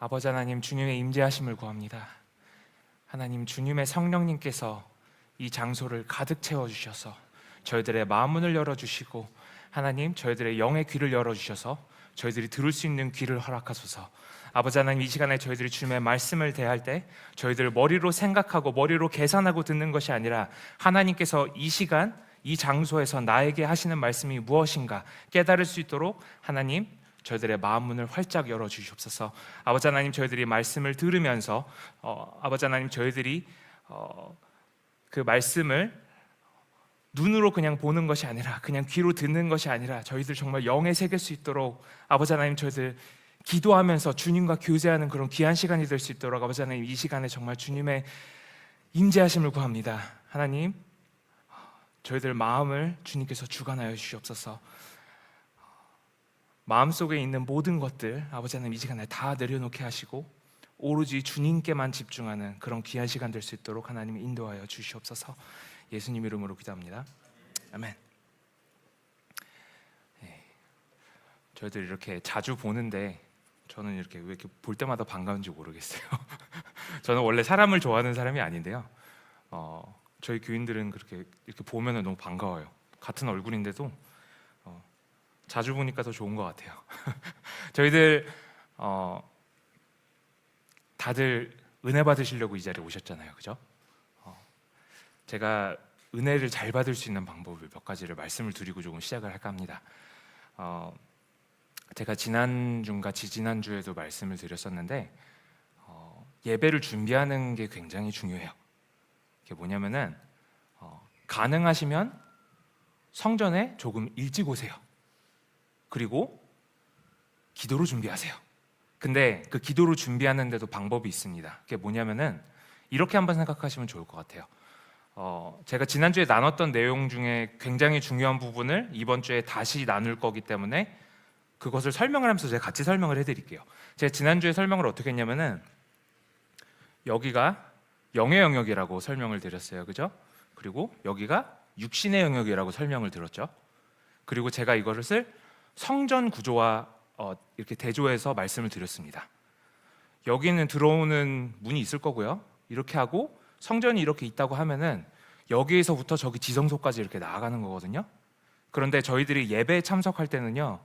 아버지 하나님, 주님의 임재하심을 구합니다. 하나님, 주님의 성령님께서 이 장소를 가득 채워주셔서 저희들의 마음문을 열어주시고, 하나님, 저희들의 영의 귀를 열어주셔서 저희들이 들을 수 있는 귀를 허락하소서. 아버지 하나님, 이 시간에 저희들이 주님의 말씀을 대할 때 저희들 머리로 생각하고 머리로 계산하고 듣는 것이 아니라 하나님께서 이 시간 이 장소에서 나에게 하시는 말씀이 무엇인가 깨달을 수 있도록 하나님, 저희들의 마음 문을 활짝 열어주시옵소서. 아버지 하나님, 저희들이 말씀을 들으면서 아버지 하나님, 저희들이 그 말씀을 눈으로 그냥 보는 것이 아니라, 그냥 귀로 듣는 것이 아니라 저희들 정말 영에 새길 수 있도록 아버지 하나님, 저희들 기도하면서 주님과 교제하는 그런 귀한 시간이 될 수 있도록 아버지 하나님, 이 시간에 정말 주님의 임재하심을 구합니다. 하나님, 저희들 마음을 주님께서 주관하여 주시옵소서. 마음속에 있는 모든 것들 아버지 하나님, 이 시간에 다 내려놓게 하시고 오로지 주님께만 집중하는 그런 귀한 시간 될 수 있도록 하나님 인도하여 주시옵소서. 예수님 이름으로 기도합니다. 아멘. 저희들 이렇게 자주 보는데 저는 이렇게 왜 이렇게 볼 때마다 반가운지 모르겠어요. 저는 원래 사람을 좋아하는 사람이 아닌데요. 저희 교인들은 그렇게 이렇게 보면은 너무 반가워요. 같은 얼굴인데도 자주 보니까 더 좋은 것 같아요. 저희들 다들 은혜 받으시려고 이 자리에 오셨잖아요, 그죠? 제가 은혜를 잘 받을 수 있는 방법을 몇 가지를 말씀을 드리고 조금 시작을 할까 합니다. 제가 지난주인가 지지난주에도 말씀을 드렸었는데 예배를 준비하는 게 굉장히 중요해요. 그게 뭐냐면은 가능하시면 성전에 조금 일찍 오세요. 그리고 기도로 준비하세요. 근데 그 기도로 준비하는데도 방법이 있습니다. 그게 뭐냐면은 이렇게 한번 생각하시면 좋을 것 같아요. 제가 지난주에 나눴던 내용 중에 굉장히 중요한 부분을 이번 주에 다시 나눌 거기 때문에 그것을 설명을 하면서 제가 같이 설명을 해드릴게요. 제가 지난주에 설명을 어떻게 했냐면은 여기가 영의 영역이라고 설명을 드렸어요, 그죠? 그리고 여기가 육신의 영역이라고 설명을 드렸죠. 그리고 제가 이것을 성전 구조와 이렇게 대조해서 말씀을 드렸습니다. 여기는 들어오는 문이 있을 거고요. 이렇게 하고 성전이 이렇게 있다고 하면은 여기에서부터 저기 지성소까지 이렇게 나아가는 거거든요. 그런데 저희들이 예배에 참석할 때는요,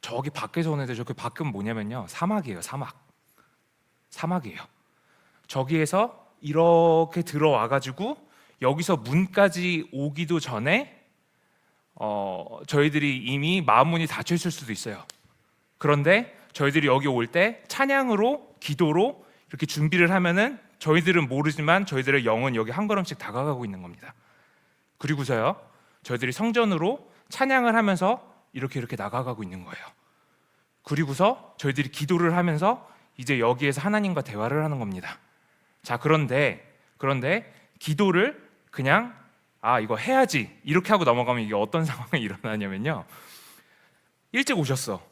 저기 밖에서 오는데 저기 밖은 뭐냐면요, 사막이에요. 사막이에요. 저기에서 이렇게 들어와가지고 여기서 문까지 오기도 전에 저희들이 이미 마음 문이 닫혀 있을 수도 있어요. 그런데 저희들이 여기 올 때 찬양으로, 기도로 이렇게 준비를 하면은 저희들은 모르지만 저희들의 영은 여기 한 걸음씩 다가가고 있는 겁니다. 그리고서요, 저희들이 성전으로 찬양을 하면서 이렇게 나가가고 있는 거예요. 그리고서 저희들이 기도를 하면서 이제 여기에서 하나님과 대화를 하는 겁니다. 자, 그런데 기도를 그냥 이거 해야지 이렇게 하고 넘어가면 이게 어떤 상황이 일어나냐면요, 일찍 오셨어.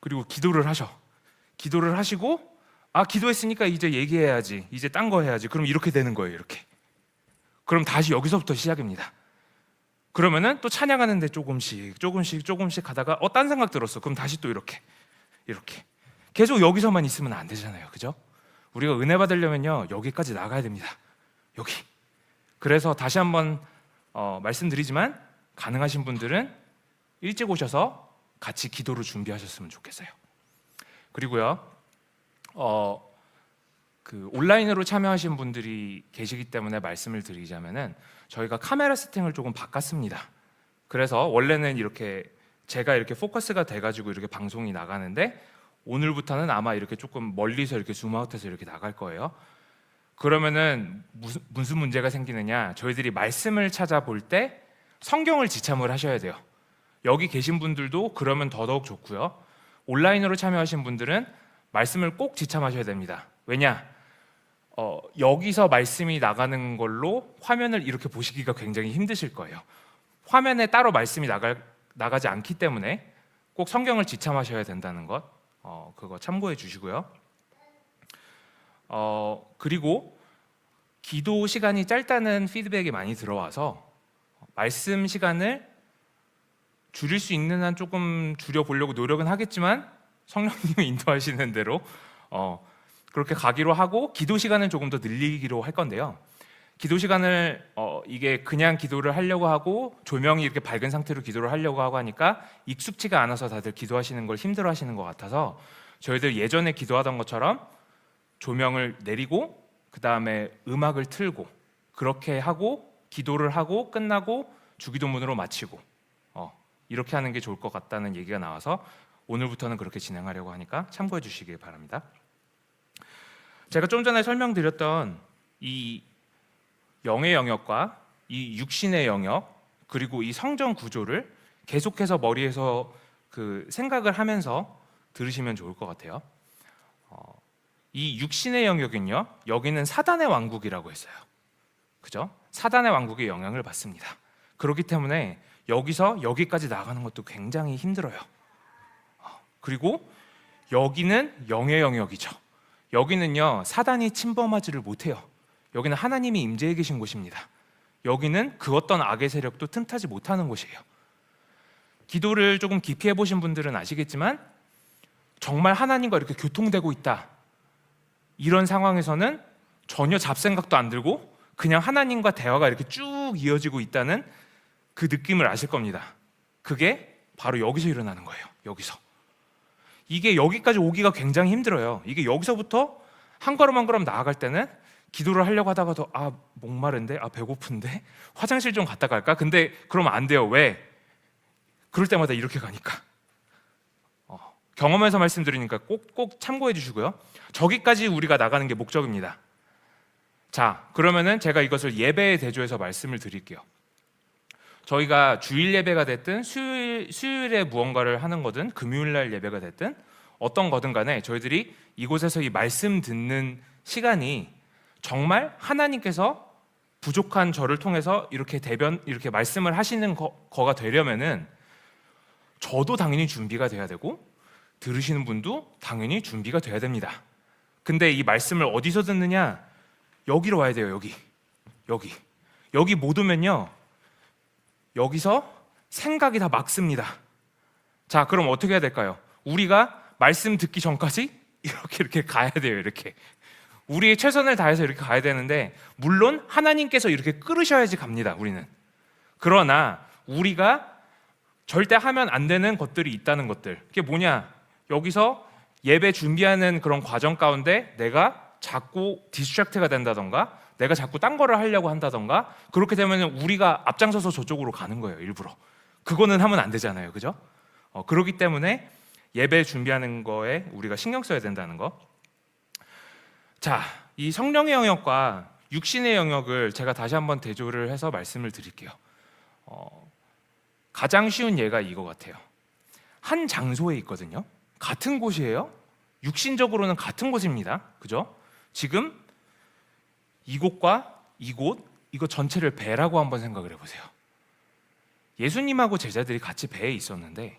그리고 기도를 하시고 기도했으니까 이제 얘기해야지, 이제 딴 거 해야지. 그럼 이렇게 되는 거예요. 이렇게. 그럼 다시 여기서부터 시작입니다. 그러면은 또 찬양하는데 조금씩 하다가 딴 생각 들었어. 그럼 다시 또 이렇게 계속 여기서만 있으면 안 되잖아요, 그죠? 우리가 은혜 받으려면요, 여기까지 나가야 됩니다. 여기. 그래서 다시 한번 말씀드리지만 가능하신 분들은 일찍 오셔서 같이 기도를 준비하셨으면 좋겠어요. 그리고요, 그 온라인으로 참여하신 분들이 계시기 때문에 말씀을 드리자면은 저희가 카메라 세팅을 조금 바꿨습니다. 그래서 원래는 이렇게 제가 이렇게 포커스가 돼가지고 이렇게 방송이 나가는데 오늘부터는 아마 이렇게 조금 멀리서 이렇게 줌아웃해서 이렇게 나갈 거예요. 그러면은 무슨 문제가 생기느냐? 저희들이 말씀을 찾아볼 때 성경을 지참을 하셔야 돼요. 여기 계신 분들도 그러면 더더욱 좋고요. 온라인으로 참여하신 분들은 말씀을 꼭 지참하셔야 됩니다. 왜냐? 여기서 말씀이 나가는 걸로 화면을 이렇게 보시기가 굉장히 힘드실 거예요. 화면에 따로 말씀이 나가지 않기 때문에 꼭 성경을 지참하셔야 된다는 것, 그거 참고해 주시고요. 그리고 기도 시간이 짧다는 피드백이 많이 들어와서 말씀 시간을 줄일 수 있는 한 조금 줄여보려고 노력은 하겠지만 성령님이 인도하시는 대로 그렇게 가기로 하고 기도 시간은 조금 더 늘리기로 할 건데요. 기도 시간을 이게 그냥 기도를 하려고 하고 조명이 이렇게 밝은 상태로 기도를 하려고 하고 하니까 익숙치가 않아서 다들 기도하시는 걸 힘들어하시는 것 같아서 저희들 예전에 기도하던 것처럼 조명을 내리고 그 다음에 음악을 틀고 그렇게 하고 기도를 하고 끝나고 주기도문으로 마치고 이렇게 하는 게 좋을 것 같다는 얘기가 나와서 오늘부터는 그렇게 진행하려고 하니까 참고해 주시길 바랍니다. 제가 좀 전에 설명드렸던 이 영의 영역과 이 육신의 영역 그리고 이 성전 구조를 계속해서 머리에서 그 생각을 하면서 들으시면 좋을 것 같아요. 이 육신의 영역은요, 여기는 사단의 왕국이라고 했어요. 그죠? 사단의 왕국의 영향을 받습니다. 그렇기 때문에 여기서 여기까지 나가는 것도 굉장히 힘들어요. 그리고 여기는 영의 영역이죠. 여기는요, 사단이 침범하지를 못해요. 여기는 하나님이 임재해 계신 곳입니다. 여기는 그 어떤 악의 세력도 틈타지 못하는 곳이에요. 기도를 조금 깊이 해보신 분들은 아시겠지만 정말 하나님과 이렇게 교통되고 있다, 이런 상황에서는 전혀 잡생각도 안 들고 그냥 하나님과 대화가 이렇게 쭉 이어지고 있다는 그 느낌을 아실 겁니다. 그게 바로 여기서 일어나는 거예요. 여기서. 이게 여기까지 오기가 굉장히 힘들어요. 이게 여기서부터 한 걸음 한 걸음 나아갈 때는 기도를 하려고 하다가도 목마른데, 배고픈데, 화장실 좀 갔다 갈까? 근데 그러면 안 돼요. 왜? 그럴 때마다 이렇게 가니까. 경험에서 말씀드리니까 꼭 참고해 주시고요. 저기까지 우리가 나가는 게 목적입니다. 자, 그러면은 제가 이것을 예배의 대조해서 말씀을 드릴게요. 저희가 주일 예배가 됐든 수요일에 무언가를 하는 거든 금요일날 예배가 됐든 어떤 거든 간에 저희들이 이곳에서 이 말씀 듣는 시간이 정말 하나님께서 부족한 저를 통해서 이렇게 이렇게 말씀을 하시는 거가 되려면은 저도 당연히 준비가 돼야 되고 들으시는 분도 당연히 준비가 돼야 됩니다. 근데 이 말씀을 어디서 듣느냐? 여기로 와야 돼요. 여기 못 오면요, 여기서 생각이 다 막습니다. 자, 그럼 어떻게 해야 될까요? 우리가 말씀 듣기 전까지 이렇게 가야 돼요. 이렇게 우리의 최선을 다해서 이렇게 가야 되는데, 물론 하나님께서 이렇게 끌으셔야지 갑니다. 우리는. 그러나 우리가 절대 하면 안 되는 것들이 있다는 것들, 그게 뭐냐? 여기서 예배 준비하는 그런 과정 가운데 내가 자꾸 디스트랙트가 된다던가 내가 자꾸 딴 거를 하려고 한다던가 그렇게 되면 우리가 앞장서서 저쪽으로 가는 거예요. 일부러. 그거는 하면 안 되잖아요. 그죠? 그렇기 때문에 예배 준비하는 거에 우리가 신경 써야 된다는 거. 자, 이 성령의 영역과 육신의 영역을 제가 다시 한번 대조를 해서 말씀을 드릴게요. 가장 쉬운 예가 이거 같아요. 한 장소에 있거든요. 같은 곳이에요. 육신적으로는 같은 곳입니다. 그죠? 지금 이곳과 이곳, 이거 전체를 배라고 한번 생각을 해보세요. 예수님하고 제자들이 같이 배에 있었는데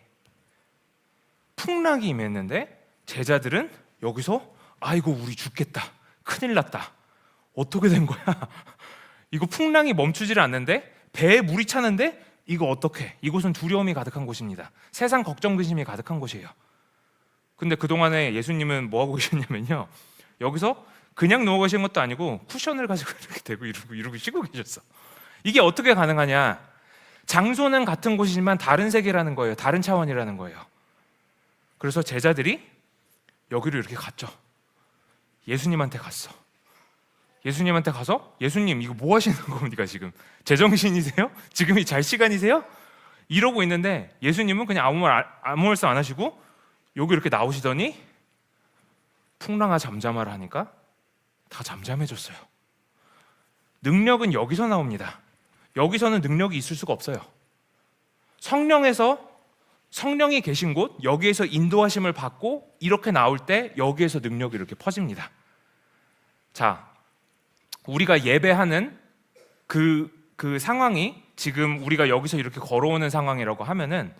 풍랑이 임했는데 제자들은 여기서 아이고 우리 죽겠다, 큰일 났다, 어떻게 된 거야? 이거 풍랑이 멈추질 않는데 배에 물이 차는데 이거 어떡해? 이곳은 두려움이 가득한 곳입니다. 세상 걱정 근심이 가득한 곳이에요. 근데 그동안에 예수님은 뭐 하고 계셨냐면요, 여기서 그냥 누워 계신 것도 아니고 쿠션을 가지고 이렇게 대고 이러고 쉬고 계셨어. 이게 어떻게 가능하냐? 장소는 같은 곳이지만 다른 세계라는 거예요. 다른 차원이라는 거예요. 그래서 제자들이 여기로 이렇게 갔죠. 예수님한테 갔어. 예수님한테 가서 예수님 이거 뭐 하시는 겁니까 지금? 제정신이세요? 지금이 잘 시간이세요? 이러고 있는데 예수님은 그냥 아무 말씀 안 하시고 여기 이렇게 나오시더니 풍랑아 잠잠하라 하니까 다 잠잠해졌어요. 능력은 여기서 나옵니다. 여기서는 능력이 있을 수가 없어요. 성령이 계신 곳, 여기에서 인도하심을 받고 이렇게 나올 때 여기에서 능력이 이렇게 퍼집니다. 자, 우리가 예배하는 그 상황이 지금 우리가 여기서 이렇게 걸어오는 상황이라고 하면은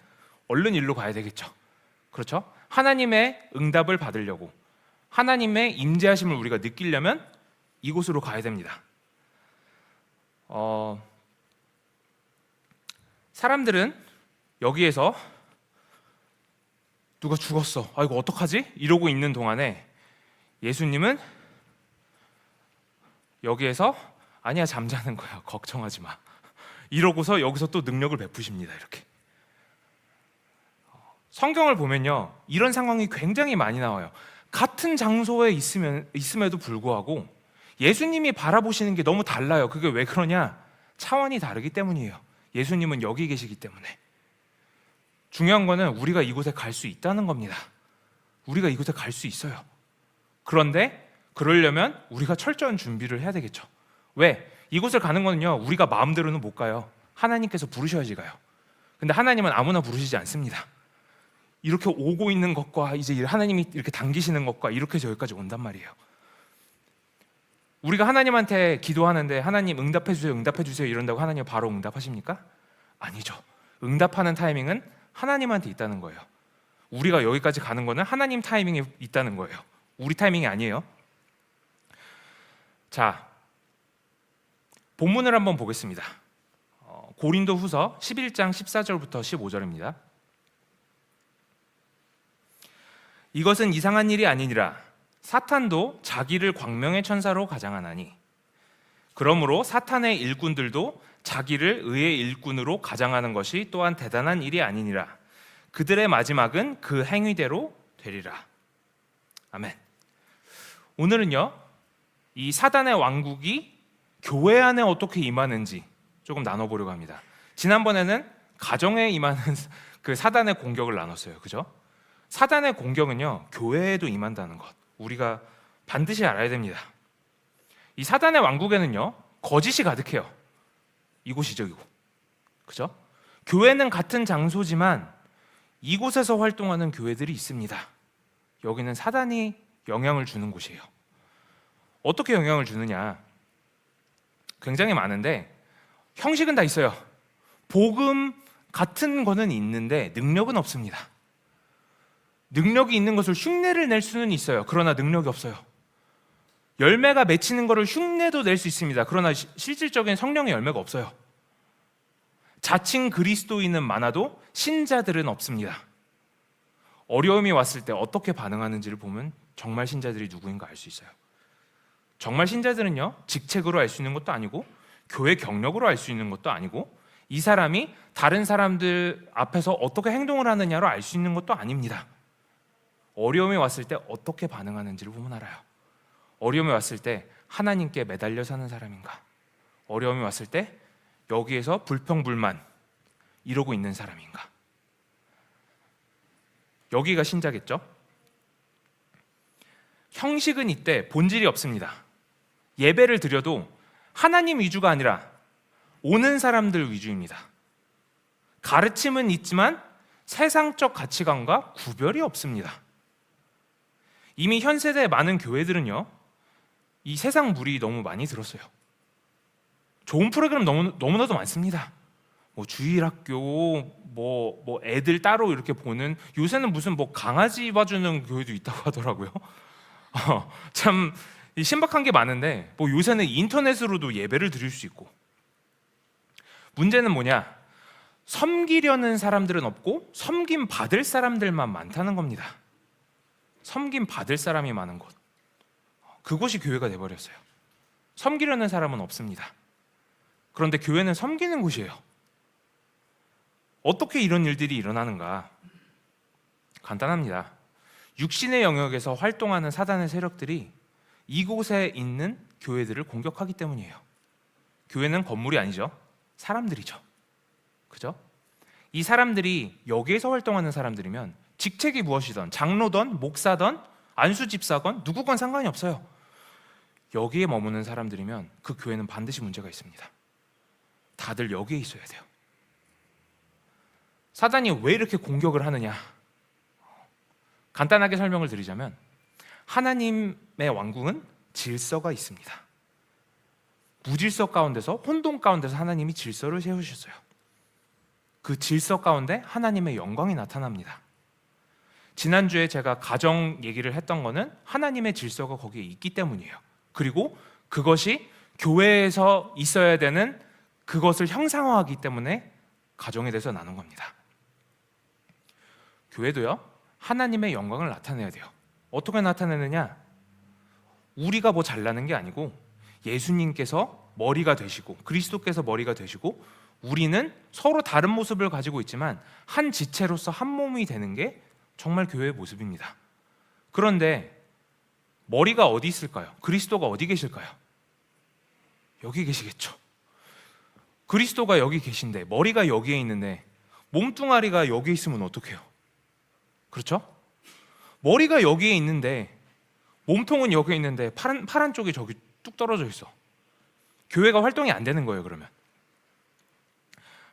얼른 일로 가야 되겠죠. 그렇죠? 하나님의 응답을 받으려고, 하나님의 임재하심을 우리가 느끼려면 이곳으로 가야 됩니다. 사람들은 여기에서 누가 죽었어, 이거 어떡하지? 이러고 있는 동안에 예수님은 여기에서 아니야, 잠자는 거야, 걱정하지 마, 이러고서 여기서 또 능력을 베푸십니다. 이렇게 성경을 보면요, 이런 상황이 굉장히 많이 나와요. 같은 장소에 있음에도 불구하고 예수님이 바라보시는 게 너무 달라요. 그게 왜 그러냐? 차원이 다르기 때문이에요. 예수님은 여기 계시기 때문에. 중요한 거는 우리가 이곳에 갈 수 있다는 겁니다. 우리가 이곳에 갈 수 있어요. 그런데 그러려면 우리가 철저한 준비를 해야 되겠죠. 왜? 이곳을 가는 거는요, 우리가 마음대로는 못 가요. 하나님께서 부르셔야지 가요. 근데 하나님은 아무나 부르시지 않습니다. 이렇게 오고 있는 것과 이제 하나님이 이렇게 당기시는 것과 이렇게 해서 여기까지 온단 말이에요. 우리가 하나님한테 기도하는데 하나님 응답해 주세요, 응답해 주세요 이런다고 하나님 바로 응답하십니까? 아니죠. 응답하는 타이밍은 하나님한테 있다는 거예요. 우리가 여기까지 가는 거는 하나님 타이밍에 있다는 거예요. 우리 타이밍이 아니에요. 자, 본문을 한번 보겠습니다. 고린도후서 11장 14절부터 15절입니다. 이것은 이상한 일이 아니니라. 사탄도 자기를 광명의 천사로 가장하나니, 그러므로 사탄의 일꾼들도 자기를 의의 일꾼으로 가장하는 것이 또한 대단한 일이 아니니라. 그들의 마지막은 그 행위대로 되리라. 아멘. 오늘은요, 이 사단의 왕국이 교회 안에 어떻게 임하는지 조금 나눠보려고 합니다. 지난번에는 가정에 임하는 그 사단의 공격을 나눴어요. 그죠? 사단의 공격은요, 교회에도 임한다는 것, 우리가 반드시 알아야 됩니다. 이 사단의 왕국에는요, 거짓이 가득해요. 이곳이 저기고. 그죠? 교회는 같은 장소지만 이곳에서 활동하는 교회들이 있습니다. 여기는 사단이 영향을 주는 곳이에요. 어떻게 영향을 주느냐? 굉장히 많은데 형식은 다 있어요. 복음 같은 거는 있는데 능력은 없습니다. 능력이 있는 것을 흉내를 낼 수는 있어요. 그러나 능력이 없어요. 열매가 맺히는 것을 흉내도 낼 수 있습니다. 그러나 실질적인 성령의 열매가 없어요. 자칭 그리스도인은 많아도 신자들은 없습니다. 어려움이 왔을 때 어떻게 반응하는지를 보면 정말 신자들이 누구인가 알 수 있어요. 정말 신자들은요, 직책으로 알 수 있는 것도 아니고 교회 경력으로 알 수 있는 것도 아니고 이 사람이 다른 사람들 앞에서 어떻게 행동을 하느냐로 알 수 있는 것도 아닙니다. 어려움이 왔을 때 어떻게 반응하는지를 보면 알아요. 어려움이 왔을 때 하나님께 매달려 사는 사람인가, 어려움이 왔을 때 여기에서 불평불만 이러고 있는 사람인가. 여기가 신자겠죠? 형식은 이때 본질이 없습니다. 예배를 드려도 하나님 위주가 아니라 오는 사람들 위주입니다. 가르침은 있지만 세상적 가치관과 구별이 없습니다. 이미 현 세대의 많은 교회들은요, 이 세상 물이 너무 많이 들었어요. 좋은 프로그램 너무나도 많습니다. 뭐 주일학교, 뭐 애들 따로 이렇게 보는, 요새는 무슨 뭐 강아지 봐주는 교회도 있다고 하더라고요. 참 신박한 게 많은데, 뭐 요새는 인터넷으로도 예배를 드릴 수 있고. 문제는 뭐냐? 섬기려는 사람들은 없고 섬김 받을 사람들만 많다는 겁니다. 섬김 받을 사람이 많은 곳, 그곳이 교회가 돼버렸어요. 섬기려는 사람은 없습니다. 그런데 교회는 섬기는 곳이에요. 어떻게 이런 일들이 일어나는가? 간단합니다. 육신의 영역에서 활동하는 사단의 세력들이 이곳에 있는 교회들을 공격하기 때문이에요. 교회는 건물이 아니죠. 사람들이죠. 그죠? 이 사람들이 여기에서 활동하는 사람들이면 직책이 무엇이든, 장로든 목사든 안수집사건 누구건 상관이 없어요. 여기에 머무는 사람들이면 그 교회는 반드시 문제가 있습니다. 다들 여기에 있어야 돼요. 사단이 왜 이렇게 공격을 하느냐? 간단하게 설명을 드리자면, 하나님의 왕국은 질서가 있습니다. 무질서 가운데서, 혼돈 가운데서 하나님이 질서를 세우셨어요. 그 질서 가운데 하나님의 영광이 나타납니다. 지난주에 제가 가정 얘기를 했던 거는 하나님의 질서가 거기에 있기 때문이에요. 그리고 그것이 교회에서 있어야 되는 그것을 형상화하기 때문에 가정에 대해서 나눈 겁니다. 교회도요, 하나님의 영광을 나타내야 돼요. 어떻게 나타내느냐? 우리가 뭐 잘나는 게 아니고 예수님께서 머리가 되시고 그리스도께서 머리가 되시고 우리는 서로 다른 모습을 가지고 있지만 한 지체로서 한 몸이 되는 게 정말 교회의 모습입니다. 그런데 머리가 어디 있을까요? 그리스도가 어디 계실까요? 여기 계시겠죠. 그리스도가 여기 계신데 머리가 여기에 있는데 몸뚱아리가 여기에 있으면 어떡해요? 그렇죠? 머리가 여기에 있는데 몸통은 여기에 있는데 파란 쪽이 저기 뚝 떨어져 있어. 교회가 활동이 안 되는 거예요, 그러면.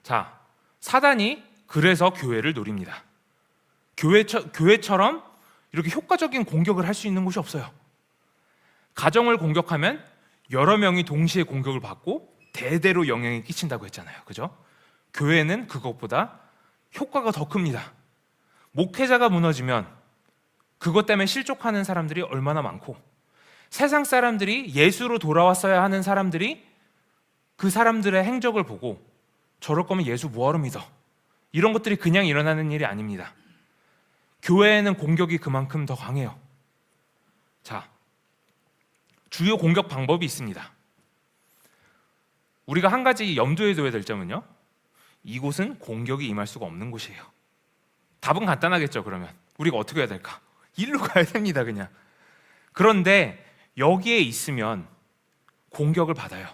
자, 사단이 그래서 교회를 노립니다. 교회처럼 이렇게 효과적인 공격을 할 수 있는 곳이 없어요. 가정을 공격하면 여러 명이 동시에 공격을 받고 대대로 영향이 끼친다고 했잖아요. 그죠? 교회는 그것보다 효과가 더 큽니다. 목회자가 무너지면 그것 때문에 실족하는 사람들이 얼마나 많고, 세상 사람들이 예수로 돌아왔어야 하는 사람들이 그 사람들의 행적을 보고 저럴 거면 예수 뭐하러 믿어? 이런 것들이 그냥 일어나는 일이 아닙니다. 교회에는 공격이 그만큼 더 강해요. 자, 주요 공격 방법이 있습니다. 우리가 한 가지 염두에 둬야 될 점은요, 이곳은 공격이 임할 수가 없는 곳이에요. 답은 간단하겠죠. 그러면 우리가 어떻게 해야 될까? 일로 가야 됩니다, 그냥. 그런데 여기에 있으면 공격을 받아요.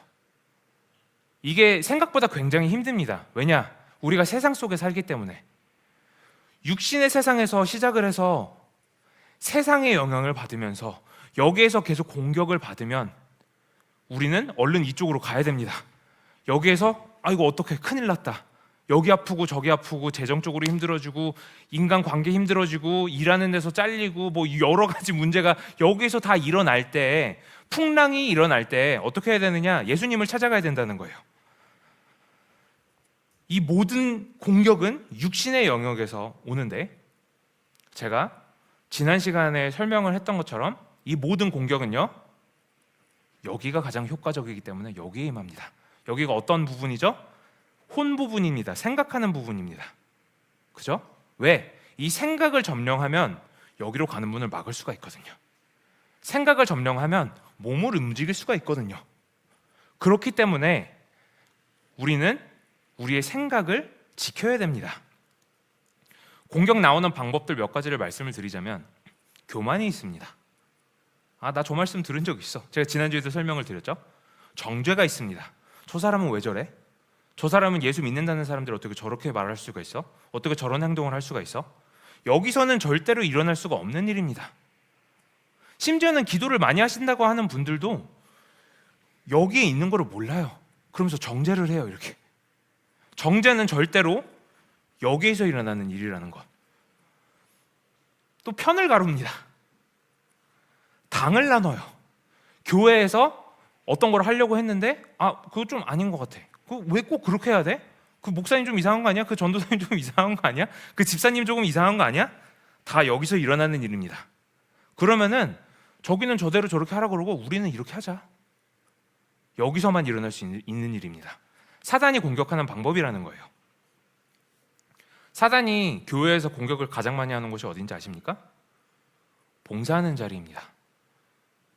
이게 생각보다 굉장히 힘듭니다. 왜냐? 우리가 세상 속에 살기 때문에. 육신의 세상에서 시작을 해서 세상의 영향을 받으면서 여기에서 계속 공격을 받으면 우리는 얼른 이쪽으로 가야 됩니다. 여기에서 이거 어떡해, 큰일 났다. 여기 아프고 저기 아프고 재정적으로 힘들어지고 인간관계 힘들어지고 일하는 데서 잘리고 뭐 여러 가지 문제가 여기에서 다 일어날 때, 풍랑이 일어날 때 어떻게 해야 되느냐? 예수님을 찾아가야 된다는 거예요. 이 모든 공격은 육신의 영역에서 오는데, 제가 지난 시간에 설명을 했던 것처럼 이 모든 공격은요, 여기가 가장 효과적이기 때문에 여기에 임합니다. 여기가 어떤 부분이죠? 혼 부분입니다. 생각하는 부분입니다. 그죠? 왜? 이 생각을 점령하면 여기로 가는 문을 막을 수가 있거든요. 생각을 점령하면 몸을 움직일 수가 있거든요. 그렇기 때문에 우리는 우리의 생각을 지켜야 됩니다. 공격 나오는 방법들 몇 가지를 말씀을 드리자면, 교만이 있습니다. 나 저 말씀 들은 적 있어. 제가 지난주에도 설명을 드렸죠. 정죄가 있습니다. 저 사람은 왜 저래? 저 사람은 예수 믿는다는 사람들 어떻게 저렇게 말할 수가 있어? 어떻게 저런 행동을 할 수가 있어? 여기서는 절대로 일어날 수가 없는 일입니다. 심지어는 기도를 많이 하신다고 하는 분들도 여기에 있는 거를 몰라요. 그러면서 정죄를 해요. 이렇게. 정죄는 절대로 여기에서 일어나는 일이라는 것. 또 편을 가릅니다. 당을 나눠요. 교회에서 어떤 걸 하려고 했는데 그거 좀 아닌 것 같아. 왜 꼭 그렇게 해야 돼? 그 목사님 좀 이상한 거 아니야? 그 전도사님 좀 이상한 거 아니야? 그 집사님 조금 이상한 거 아니야? 다 여기서 일어나는 일입니다. 그러면은 저기는 저대로 저렇게 하라고 그러고 우리는 이렇게 하자. 여기서만 일어날 수 있는 일입니다. 사단이 공격하는 방법이라는 거예요. 사단이 교회에서 공격을 가장 많이 하는 곳이 어딘지 아십니까? 봉사하는 자리입니다.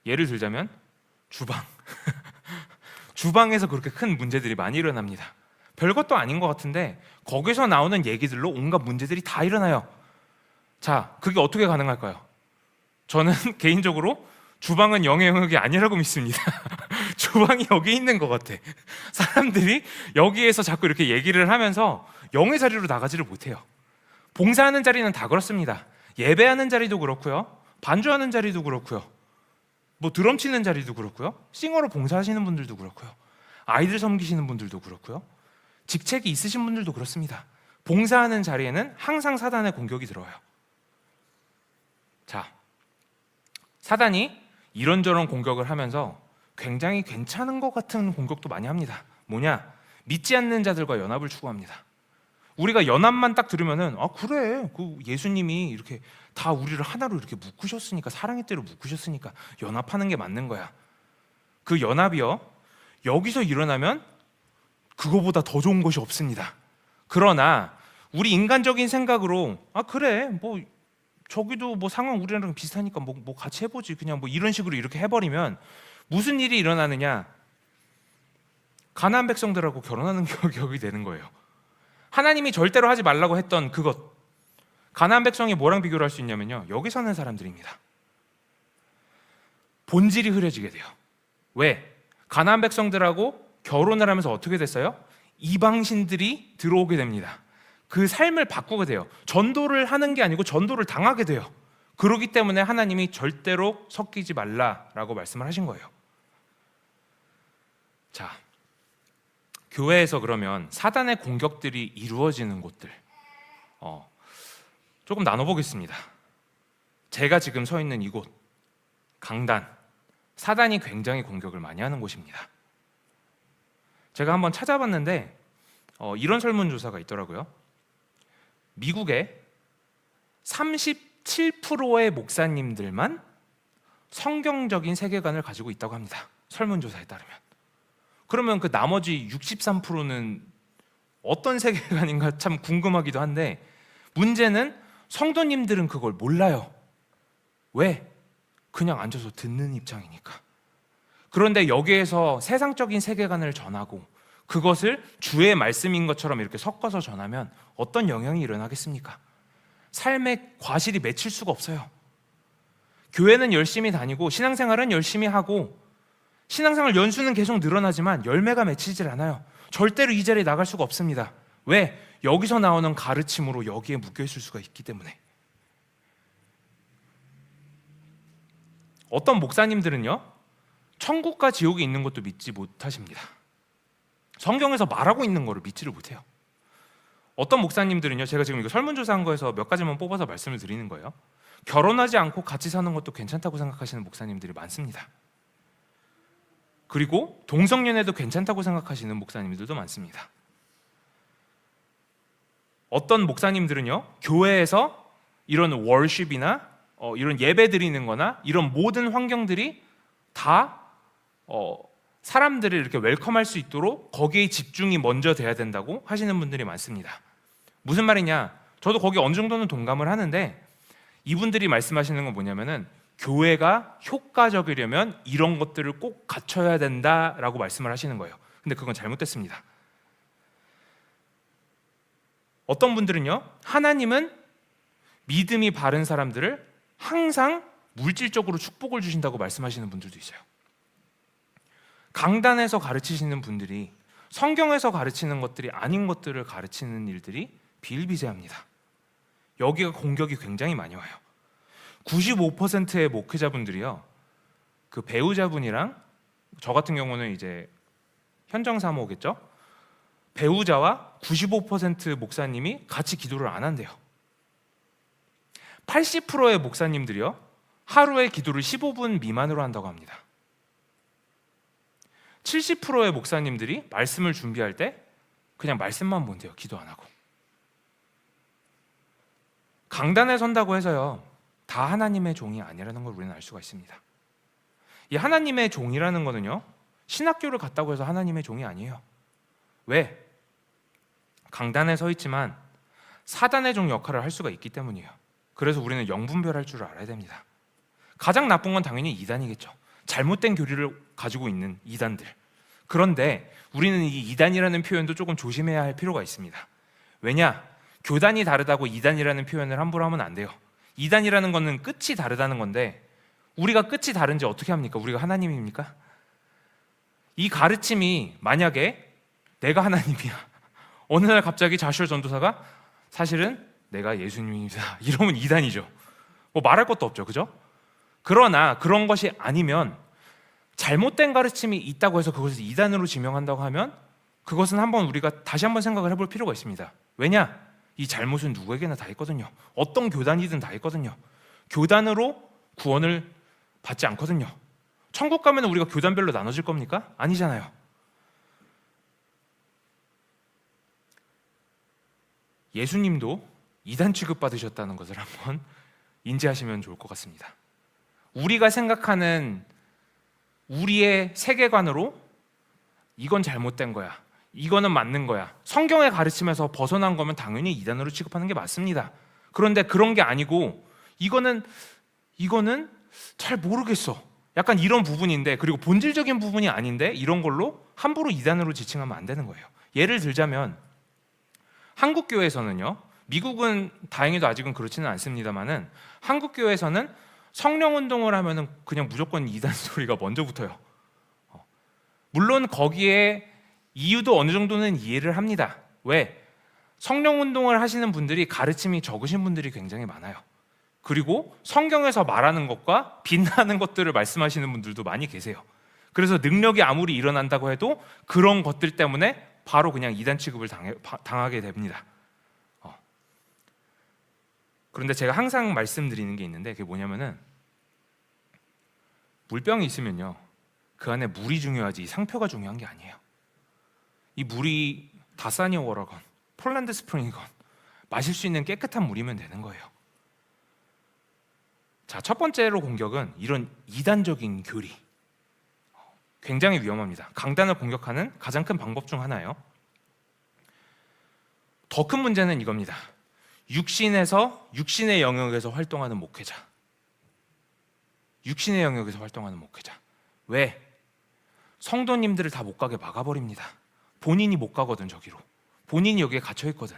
예를 들자면 주방. 주방에서 그렇게 큰 문제들이 많이 일어납니다. 별것도 아닌 것 같은데 거기서 나오는 얘기들로 온갖 문제들이 다 일어나요. 자, 그게 어떻게 가능할까요? 저는 개인적으로 주방은 영의 영역이 아니라고 믿습니다. 주방이 여기 있는 것 같아. 사람들이 여기에서 자꾸 이렇게 얘기를 하면서 영의 자리로 나가지를 못해요. 봉사하는 자리는 다 그렇습니다. 예배하는 자리도 그렇고요, 반주하는 자리도 그렇고요, 뭐 드럼 치는 자리도 그렇고요, 싱어로 봉사하시는 분들도 그렇고요, 아이들 섬기시는 분들도 그렇고요, 직책이 있으신 분들도 그렇습니다. 봉사하는 자리에는 항상 사단의 공격이 들어와요. 자, 사단이 이런저런 공격을 하면서 굉장히 괜찮은 것 같은 공격도 많이 합니다. 뭐냐? 믿지 않는 자들과 연합을 추구합니다. 우리가 연합만 딱 들으면은 그래, 그 예수님이 이렇게 다 우리를 하나로 이렇게 묶으셨으니까, 사랑의 띠로 묶으셨으니까 연합하는 게 맞는 거야. 그 연합이요, 여기서 일어나면 그거보다 더 좋은 것이 없습니다. 그러나 우리 인간적인 생각으로 그래, 뭐 저기도 뭐 상황 우리랑 비슷하니까 뭐 같이 해보지, 그냥 뭐 이런 식으로 이렇게 해버리면 무슨 일이 일어나느냐? 가나안 백성들하고 결혼하는 격이 되는 거예요. 하나님이 절대로 하지 말라고 했던 그것, 가나안 백성이 뭐랑 비교를 할 수 있냐면요, 여기 사는 사람들입니다. 본질이 흐려지게 돼요. 왜? 가나안 백성들하고 결혼을 하면서 어떻게 됐어요? 이방신들이 들어오게 됩니다. 그 삶을 바꾸게 돼요. 전도를 하는 게 아니고 전도를 당하게 돼요. 그렇기 때문에 하나님이 절대로 섞이지 말라라고 말씀을 하신 거예요. 자, 교회에서 그러면 사단의 공격들이 이루어지는 곳들 조금 나눠보겠습니다. 제가 지금 서 있는 이곳, 강단, 사단이 굉장히 공격을 많이 하는 곳입니다. 제가 한번 찾아봤는데 이런 설문조사가 있더라고요. 미국의 37%의 목사님들만 성경적인 세계관을 가지고 있다고 합니다. 설문조사에 따르면. 그러면 그 나머지 63%는 어떤 세계관인가 참 궁금하기도 한데, 문제는 성도님들은 그걸 몰라요. 왜? 그냥 앉아서 듣는 입장이니까. 그런데 여기에서 세상적인 세계관을 전하고 그것을 주의 말씀인 것처럼 이렇게 섞어서 전하면 어떤 영향이 일어나겠습니까? 삶에 과실이 맺힐 수가 없어요. 교회는 열심히 다니고 신앙생활은 열심히 하고 신앙생활 연수는 계속 늘어나지만 열매가 맺히질 않아요. 절대로 이 자리에 나갈 수가 없습니다. 왜? 여기서 나오는 가르침으로 여기에 묶여 있을 수가 있기 때문에. 어떤 목사님들은요, 천국과 지옥이 있는 것도 믿지 못하십니다. 성경에서 말하고 있는 거를 믿지를 못해요. 어떤 목사님들은요, 제가 지금 이거 설문조사한 거에서 몇 가지만 뽑아서 말씀을 드리는 거예요. 결혼하지 않고 같이 사는 것도 괜찮다고 생각하시는 목사님들이 많습니다. 그리고 동성연애도 괜찮다고 생각하시는 목사님들도 많습니다. 어떤 목사님들은요, 교회에서 이런 월십이나 이런 예배 드리는 거나 이런 모든 환경들이 다 사람들을 이렇게 웰컴할 수 있도록 거기에 집중이 먼저 돼야 된다고 하시는 분들이 많습니다. 무슨 말이냐? 저도 거기 어느 정도는 동감을 하는데, 이분들이 말씀하시는 건 뭐냐면은 교회가 효과적이려면 이런 것들을 꼭 갖춰야 된다라고 말씀을 하시는 거예요. 근데 그건 잘못됐습니다. 어떤 분들은요, 하나님은 믿음이 바른 사람들을 항상 물질적으로 축복을 주신다고 말씀하시는 분들도 있어요. 강단에서 가르치시는 분들이 성경에서 가르치는 것들이 아닌 것들을 가르치는 일들이 비일비재합니다. 여기가 공격이 굉장히 많이 와요. 95%의 목회자분들이요, 그 배우자분이랑, 저 같은 경우는 이제 현정사모겠죠? 배우자와 95% 목사님이 같이 기도를 안 한대요. 80%의 목사님들이요, 하루에 기도를 15분 미만으로 한다고 합니다. 70%의 목사님들이 말씀을 준비할 때 그냥 말씀만 본대요. 기도 안 하고. 강단에 선다고 해서요, 다 하나님의 종이 아니라는 걸 우리는 알 수가 있습니다. 이 하나님의 종이라는 거는요, 신학교를 갔다고 해서 하나님의 종이 아니에요. 왜? 강단에 서 있지만 사단의 종 역할을 할 수가 있기 때문이에요. 그래서 우리는 영분별할 줄 알아야 됩니다. 가장 나쁜 건 당연히 이단이겠죠. 잘못된 교리를 가지고 있는 이단들. 그런데 우리는 이 이단이라는 표현도 조금 조심해야 할 필요가 있습니다. 왜냐? 교단이 다르다고 이단이라는 표현을 함부로 하면 안 돼요. 이단이라는 거는 끝이 다르다는 건데, 우리가 끝이 다른지 어떻게 합니까? 우리가 하나님입니까? 이 가르침이 만약에 내가 하나님이야, 어느 날 갑자기 자슈아 전도사가 사실은 내가 예수님입니다, 이러면 이단이죠. 뭐 말할 것도 없죠, 그죠? 그러나 그런 것이 아니면, 잘못된 가르침이 있다고 해서 그것을 이단으로 지명한다고 하면 그것은 한번 우리가 다시 한번 생각을 해볼 필요가 있습니다. 왜냐? 이 잘못은 누구에게나 다 있거든요. 어떤 교단이든 다 있거든요. 교단으로 구원을 받지 않거든요. 천국 가면 우리가 교단별로 나눠질 겁니까? 아니잖아요. 예수님도 이단 취급받으셨다는 것을 한번 인지하시면 좋을 것 같습니다. 우리가 생각하는 우리의 세계관으로 이건 잘못된 거야, 이거는 맞는 거야, 성경의 가르침에서 벗어난 거면 당연히 이단으로 취급하는 게 맞습니다. 그런데 그런 게 아니고 이거는 잘 모르겠어. 약간 이런 부분인데, 그리고 본질적인 부분이 아닌데 이런 걸로 함부로 이단으로 지칭하면 안 되는 거예요. 예를 들자면 한국 교회에서는요, 미국은 다행히도 아직은 그렇지는 않습니다만은 한국 교회에서는 성령 운동을 하면은 그냥 무조건 이단 소리가 먼저 붙어요. 물론 거기에 이유도 어느 정도는 이해를 합니다. 왜? 성령 운동을 하시는 분들이 가르침이 적으신 분들이 굉장히 많아요. 그리고 성경에서 말하는 것과 빛나는 것들을 말씀하시는 분들도 많이 계세요. 그래서 능력이 아무리 일어난다고 해도 그런 것들 때문에 바로 그냥 이단 취급을 당하게 됩니다. 그런데 제가 항상 말씀드리는 게 있는데, 그게 뭐냐면은 물병이 있으면요, 그 안에 물이 중요하지 상표가 중요한 게 아니에요. 이 물이 다사니워라건 폴란드 스프링이건 마실 수 있는 깨끗한 물이면 되는 거예요. 자, 첫 번째로 공격은 이런 이단적인 교리, 굉장히 위험합니다. 강단을 공격하는 가장 큰 방법 중 하나예요. 더 큰 문제는 이겁니다. 육신의 영역에서 활동하는 목회자. 육신의 영역에서 활동하는 목회자. 왜? 성도님들을 다 못 가게 막아버립니다. 본인이 못 가거든, 저기로. 본인이 여기에 갇혀있거든.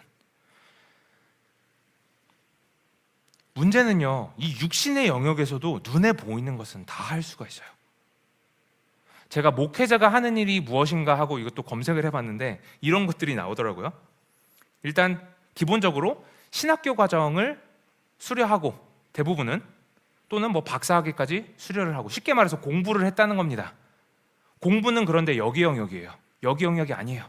문제는요, 이 육신의 영역에서도 눈에 보이는 것은 다 할 수가 있어요. 제가 목회자가 하는 일이 무엇인가 하고 이것도 검색을 해봤는데 이런 것들이 나오더라고요. 일단 기본적으로 신학교 과정을 수료하고, 대부분은 또는 뭐 박사학위까지 수료를 하고, 쉽게 말해서 공부를 했다는 겁니다. 공부는 그런데 여기 영역이에요. 여기 영역이 아니에요.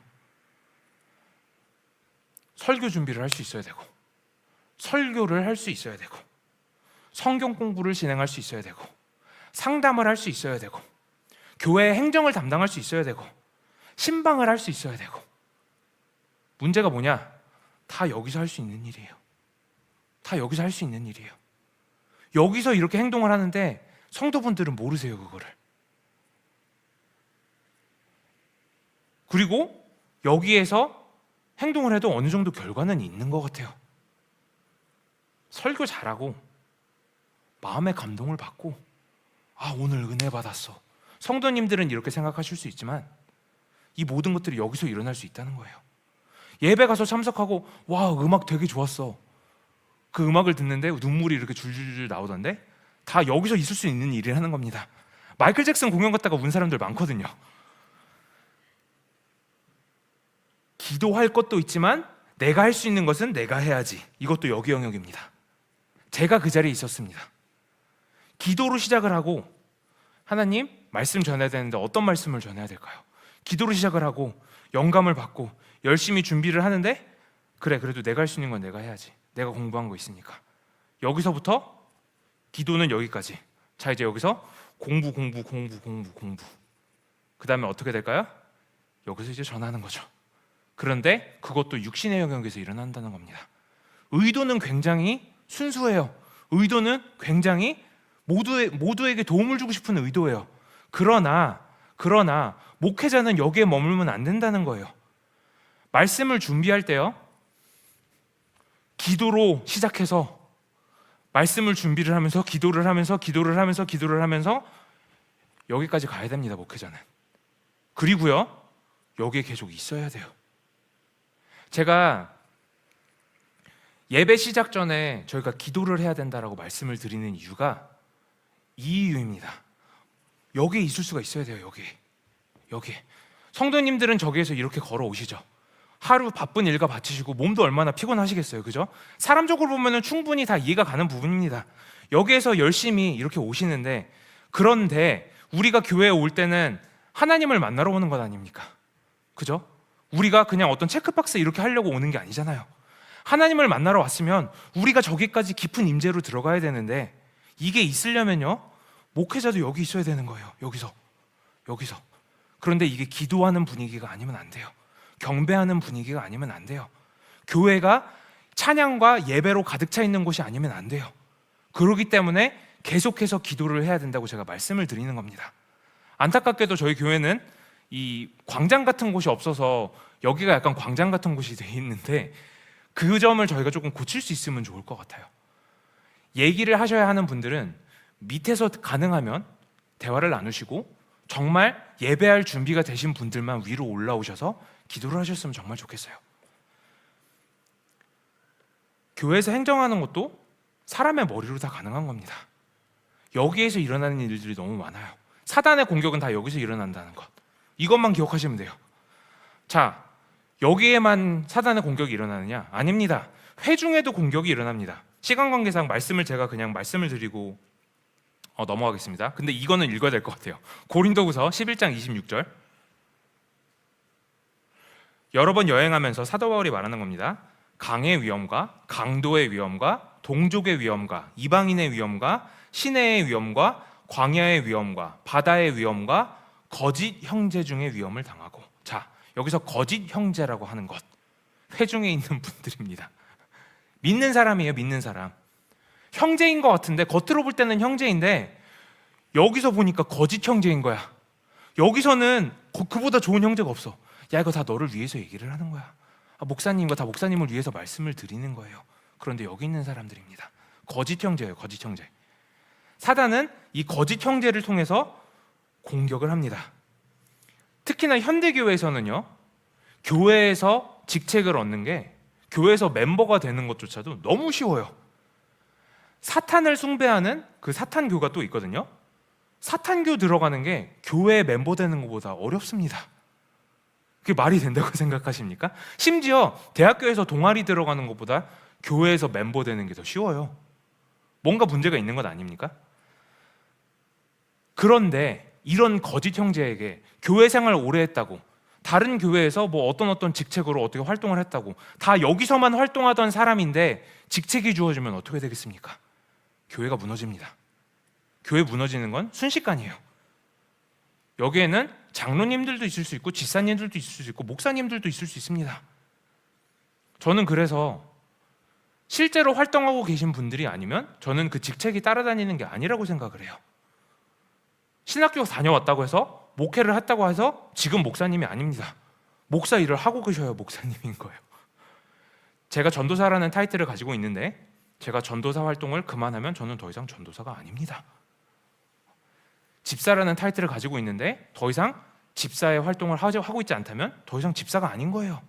설교 준비를 할 수 있어야 되고, 설교를 할 수 있어야 되고, 성경 공부를 진행할 수 있어야 되고, 상담을 할 수 있어야 되고, 교회 행정을 담당할 수 있어야 되고, 신방을 할 수 있어야 되고. 문제가 뭐냐? 다 여기서 할 수 있는 일이에요. 다 여기서 할 수 있는 일이에요. 여기서 이렇게 행동을 하는데 성도분들은 모르세요, 그거를. 그리고 여기에서 행동을 해도 어느 정도 결과는 있는 것 같아요. 설교 잘하고 마음의 감동을 받고, 아, 오늘 은혜 받았어. 성도님들은 이렇게 생각하실 수 있지만 이 모든 것들이 여기서 일어날 수 있다는 거예요. 예배 가서 참석하고, 와, 음악 되게 좋았어. 그 음악을 듣는데 눈물이 이렇게 줄줄줄 나오던데 다 여기서 있을 수 있는 일이라는 겁니다. 마이클 잭슨 공연 갔다가 운 사람들 많거든요. 기도할 것도 있지만 내가 할 수 있는 것은 내가 해야지. 이것도 여기 영역입니다. 제가 그 자리에 있었습니다. 기도로 시작을 하고, 하나님, 말씀 전해야 되는데 어떤 말씀을 전해야 될까요? 기도로 시작을 하고 영감을 받고 열심히 준비를 하는데, 그래, 그래도 내가 할 수 있는 건 내가 해야지. 내가 공부한 거 있으니까. 여기서부터 기도는 여기까지. 자, 이제 여기서 공부. 그 다음에 어떻게 될까요? 여기서 이제 전하는 거죠. 그런데 그것도 육신의 영역에서 일어난다는 겁니다. 의도는 굉장히 순수해요. 의도는 굉장히 모두에게 도움을 주고 싶은 의도예요. 그러나 목회자는 여기에 머물면 안 된다는 거예요. 말씀을 준비할 때요, 기도로 시작해서 말씀을 준비를 하면서 기도를 하면서 여기까지 가야 됩니다, 목회자는. 그리고요, 여기에 계속 있어야 돼요. 제가 예배 시작 전에 저희가 기도를 해야 된다라고 말씀을 드리는 이유가 이 이유입니다. 여기에 있을 수가 있어야 돼요. 여기. 성도님들은 저기에서 이렇게 걸어오시죠. 하루 바쁜 일과 바치시고 몸도 얼마나 피곤하시겠어요, 그죠? 사람적으로 보면 충분히 다 이해가 가는 부분입니다. 여기에서 열심히 이렇게 오시는데, 그런데 우리가 교회에 올 때는 하나님을 만나러 오는 것 아닙니까? 그죠? 우리가 그냥 어떤 체크박스 이렇게 하려고 오는 게 아니잖아요. 하나님을 만나러 왔으면 우리가 저기까지 깊은 임재로 들어가야 되는데, 이게 있으려면요, 목회자도 여기 있어야 되는 거예요. 여기서. 그런데 이게 기도하는 분위기가 아니면 안 돼요. 경배하는 분위기가 아니면 안 돼요. 교회가 찬양과 예배로 가득 차 있는 곳이 아니면 안 돼요. 그렇기 때문에 계속해서 기도를 해야 된다고 제가 말씀을 드리는 겁니다. 안타깝게도 저희 교회는 이 광장 같은 곳이 없어서 여기가 약간 광장 같은 곳이 돼 있는데, 그 점을 저희가 조금 고칠 수 있으면 좋을 것 같아요. 얘기를 하셔야 하는 분들은 밑에서 가능하면 대화를 나누시고 정말 예배할 준비가 되신 분들만 위로 올라오셔서 기도를 하셨으면 정말 좋겠어요. 교회에서 행정하는 것도 사람의 머리로 다 가능한 겁니다. 여기에서 일어나는 일들이 너무 많아요. 사단의 공격은 다 여기서 일어난다는 것, 이것만 기억하시면 돼요. 자, 여기에만 사단의 공격이 일어나느냐? 아닙니다. 회중에도 공격이 일어납니다. 시간 관계상 제가 그냥 말씀을 드리고 넘어가겠습니다. 근데 이거는 읽어야 될 것 같아요. 고린도후서 11장 26절. 여러 번 여행하면서 사도 바울이 말하는 겁니다. 강의 위험과 강도의 위험과 동족의 위험과 이방인의 위험과 시내의 위험과 광야의 위험과 바다의 위험과 거짓 형제 중의 위험을 당하고. 자, 여기서 거짓 형제라고 하는 것, 회중에 있는 분들입니다. 믿는 사람이에요. 믿는 사람. 형제인 것 같은데, 겉으로 볼 때는 형제인데 여기서 보니까 거짓 형제인 거야. 여기서는 그보다 좋은 형제가 없어. 야, 이거 다 너를 위해서 얘기를 하는 거야. 목사님과 다 목사님을 위해서 말씀을 드리는 거예요. 그런데 여기 있는 사람들입니다. 거짓 형제예요. 거짓 형제. 사단은 이 거짓 형제를 통해서 공격을 합니다. 특히나 현대교회에서는요, 교회에서 직책을 얻는 게, 교회에서 멤버가 되는 것조차도 너무 쉬워요. 사탄을 숭배하는 그 사탄교가 또 있거든요. 사탄교 들어가는 게 교회 멤버 되는 것보다 어렵습니다. 그게 말이 된다고 생각하십니까? 심지어 대학교에서 동아리 들어가는 것보다 교회에서 멤버 되는 게 더 쉬워요. 뭔가 문제가 있는 것 아닙니까? 그런데 이런 거짓 형제에게 교회 생활 오래 했다고, 다른 교회에서 뭐 어떤 직책으로 어떻게 활동을 했다고, 다 여기서만 활동하던 사람인데 직책이 주어지면 어떻게 되겠습니까? 교회가 무너집니다. 교회 무너지는 건 순식간이에요. 여기에는 장로님들도 있을 수 있고 집사님들도 있을 수 있고 목사님들도 있을 수 있습니다. 저는 그래서 실제로 활동하고 계신 분들이 아니면 저는 그 직책이 따라다니는 게 아니라고 생각을 해요. 신학교 다녀왔다고 해서, 목회를 했다고 해서 지금 목사님이 아닙니다. 목사 일을 하고 계셔야 목사님인 거예요. 제가 전도사라는 타이틀을 가지고 있는데, 제가 전도사 활동을 그만하면 저는 더 이상 전도사가 아닙니다. 집사라는 타이틀을 가지고 있는데 더 이상 집사의 활동을 하고 있지 않다면 더 이상 집사가 아닌 거예요.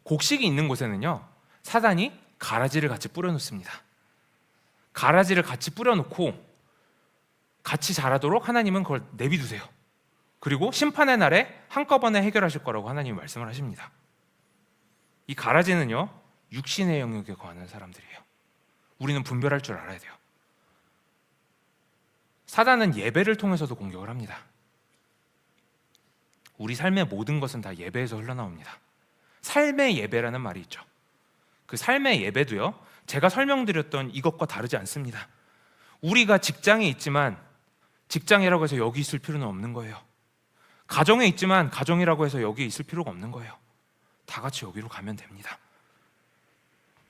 곡식이 있는 곳에는요, 사단이 가라지를 같이 뿌려놓습니다. 가라지를 같이 뿌려놓고 같이 자라도록 하나님은 그걸 내비두세요. 그리고 심판의 날에 한꺼번에 해결하실 거라고 하나님이 말씀을 하십니다. 이 가라지는요, 육신의 영역에 거하는 사람들이에요. 우리는 분별할 줄 알아야 돼요. 사단은 예배를 통해서도 공격을 합니다. 우리 삶의 모든 것은 다 예배에서 흘러나옵니다. 삶의 예배라는 말이 있죠. 그 삶의 예배도요, 제가 설명드렸던 이것과 다르지 않습니다. 우리가 직장에 있지만 직장이라고 해서 여기 있을 필요는 없는 거예요. 가정에 있지만 가정이라고 해서 여기에 있을 필요가 없는 거예요. 다 같이 여기로 가면 됩니다.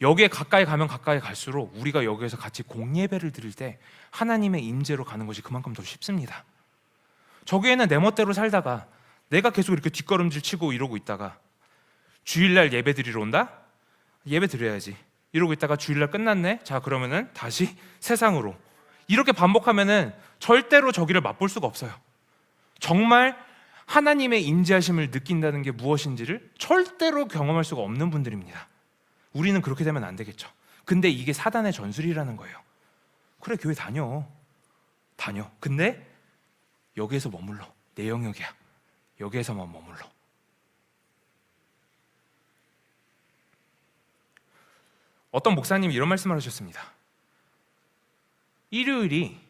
여기에 가까이 가면 가까이 갈수록 우리가 여기에서 같이 공예배를 드릴 때 하나님의 임재로 가는 것이 그만큼 더 쉽습니다. 저기에는 내 멋대로 살다가 내가 계속 이렇게 뒷걸음질 치고 이러고 있다가 주일날 예배 드리러 온다? 예배 드려야지. 이러고 있다가 주일날 끝났네? 자, 그러면은 다시 세상으로. 이렇게 반복하면은 절대로 저기를 맛볼 수가 없어요. 정말 하나님의 임재하심을 느낀다는 게 무엇인지를 절대로 경험할 수가 없는 분들입니다. 우리는 그렇게 되면 안 되겠죠. 근데 이게 사단의 전술이라는 거예요. 그래, 교회 다녀. 근데 여기에서 머물러. 내 영역이야. 여기에서만 머물러. 어떤 목사님이 이런 말씀을 하셨습니다. 일요일이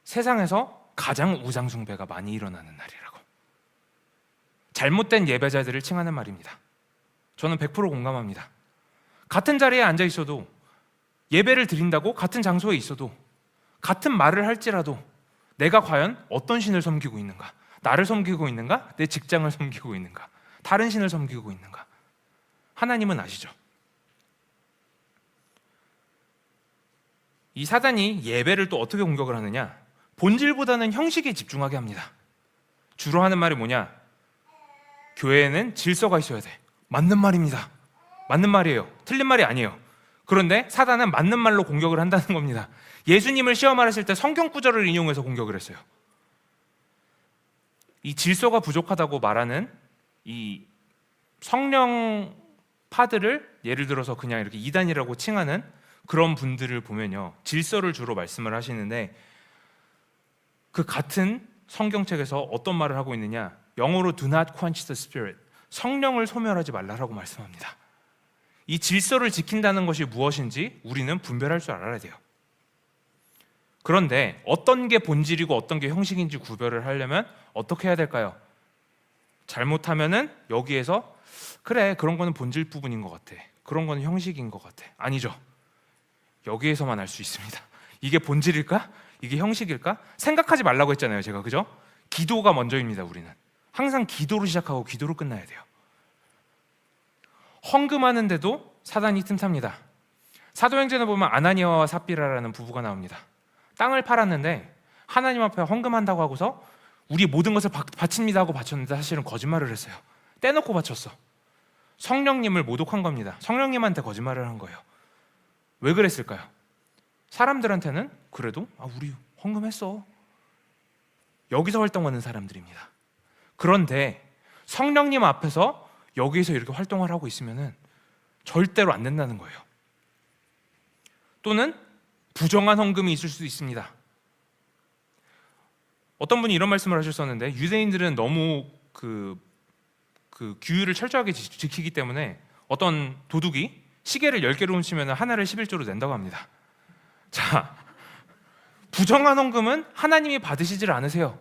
세상에서 가장 우상숭배가 많이 일어나는 날이라고. 잘못된 예배자들을 칭하는 말입니다. 저는 100% 공감합니다. 같은 자리에 앉아 있어도, 예배를 드린다고 같은 장소에 있어도, 같은 말을 할지라도 내가 과연 어떤 신을 섬기고 있는가? 나를 섬기고 있는가? 내 직장을 섬기고 있는가? 다른 신을 섬기고 있는가? 하나님은 아시죠? 이 사단이 예배를 또 어떻게 공격을 하느냐? 본질보다는 형식에 집중하게 합니다. 주로 하는 말이 뭐냐? 교회에는 질서가 있어야 돼. 맞는 말입니다. 맞는 말이에요. 틀린 말이 아니에요. 그런데 사단은 맞는 말로 공격을 한다는 겁니다. 예수님을 시험하셨을 때 성경 구절을 인용해서 공격을 했어요. 이 질서가 부족하다고 말하는 이 성령 파들을 예를 들어서 그냥 이렇게 이단이라고 칭하는 그런 분들을 보면요, 질서를 주로 말씀을 하시는데 그 같은 성경책에서 어떤 말을 하고 있느냐, 영어로 do not quench the spirit, 성령을 소멸하지 말라라고 말씀합니다. 이 질서를 지킨다는 것이 무엇인지 우리는 분별할 줄 알아야 돼요. 그런데 어떤 게 본질이고 어떤 게 형식인지 구별을 하려면 어떻게 해야 될까요? 잘못하면은 여기에서 그래, 그런 거는 본질 부분인 것 같아, 그런 거는 형식인 것 같아. 아니죠. 여기에서만 알 수 있습니다. 이게 본질일까? 이게 형식일까? 생각하지 말라고 했잖아요, 제가. 그죠? 기도가 먼저입니다. 우리는 항상 기도로 시작하고 기도로 끝나야 돼요. 헌금하는데도 사단이 틈탑니다. 사도행전에 보면 아나니아와 삽비라라는 부부가 나옵니다. 땅을 팔았는데 하나님 앞에 헌금한다고 하고서 우리 모든 것을 바칩니다 하고 바쳤는데 사실은 거짓말을 했어요. 떼놓고 바쳤어. 성령님을 모독한 겁니다. 성령님한테 거짓말을 한 거예요. 왜 그랬을까요? 사람들한테는 그래도 우리 헌금했어, 여기서 활동하는 사람들입니다. 그런데 성령님 앞에서 여기서 이렇게 활동을 하고 있으면 절대로 안 된다는 거예요. 또는 부정한 헌금이 있을 수도 있습니다. 어떤 분이 이런 말씀을 하셨었는데, 유대인들은 너무 그 규율을 철저하게 지키기 때문에 어떤 도둑이 시계를 10개로 훔치면 하나를 11조로 낸다고 합니다. 자, 부정한 헌금은 하나님이 받으시질 않으세요.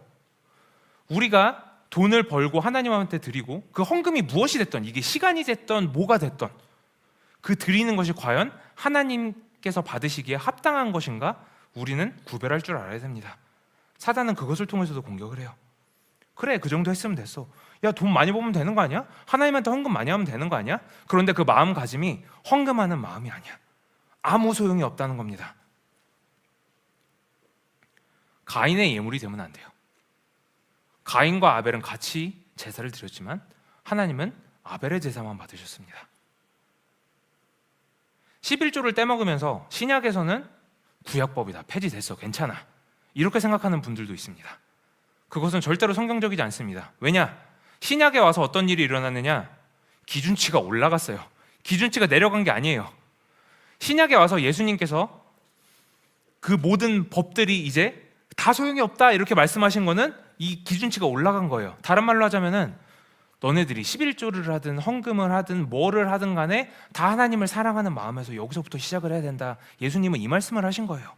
우리가 돈을 벌고 하나님한테 드리고 그 헌금이 무엇이 됐던, 이게 시간이 됐던 뭐가 됐던, 그 드리는 것이 과연 하나님께서 받으시기에 합당한 것인가, 우리는 구별할 줄 알아야 됩니다. 사단은 그것을 통해서도 공격을 해요. 그래, 그 정도 했으면 됐어. 야, 돈 많이 벌면 되는 거 아니야? 하나님한테 헌금 많이 하면 되는 거 아니야? 그런데 그 마음가짐이 헌금하는 마음이 아니야. 아무 소용이 없다는 겁니다. 가인의 예물이 되면 안 돼요. 가인과 아벨은 같이 제사를 드렸지만 하나님은 아벨의 제사만 받으셨습니다. 11조를 떼먹으면서 신약에서는 구약법이다, 폐지됐어, 괜찮아, 이렇게 생각하는 분들도 있습니다. 그것은 절대로 성경적이지 않습니다. 왜냐? 신약에 와서 어떤 일이 일어났느냐? 기준치가 올라갔어요. 기준치가 내려간 게 아니에요. 신약에 와서 예수님께서 그 모든 법들이 이제 다 소용이 없다 이렇게 말씀하신 거는 이 기준치가 올라간 거예요. 다른 말로 하자면은 너네들이 11조를 하든 헌금을 하든 뭐를 하든 간에 다 하나님을 사랑하는 마음에서 여기서부터 시작을 해야 된다. 예수님은 이 말씀을 하신 거예요.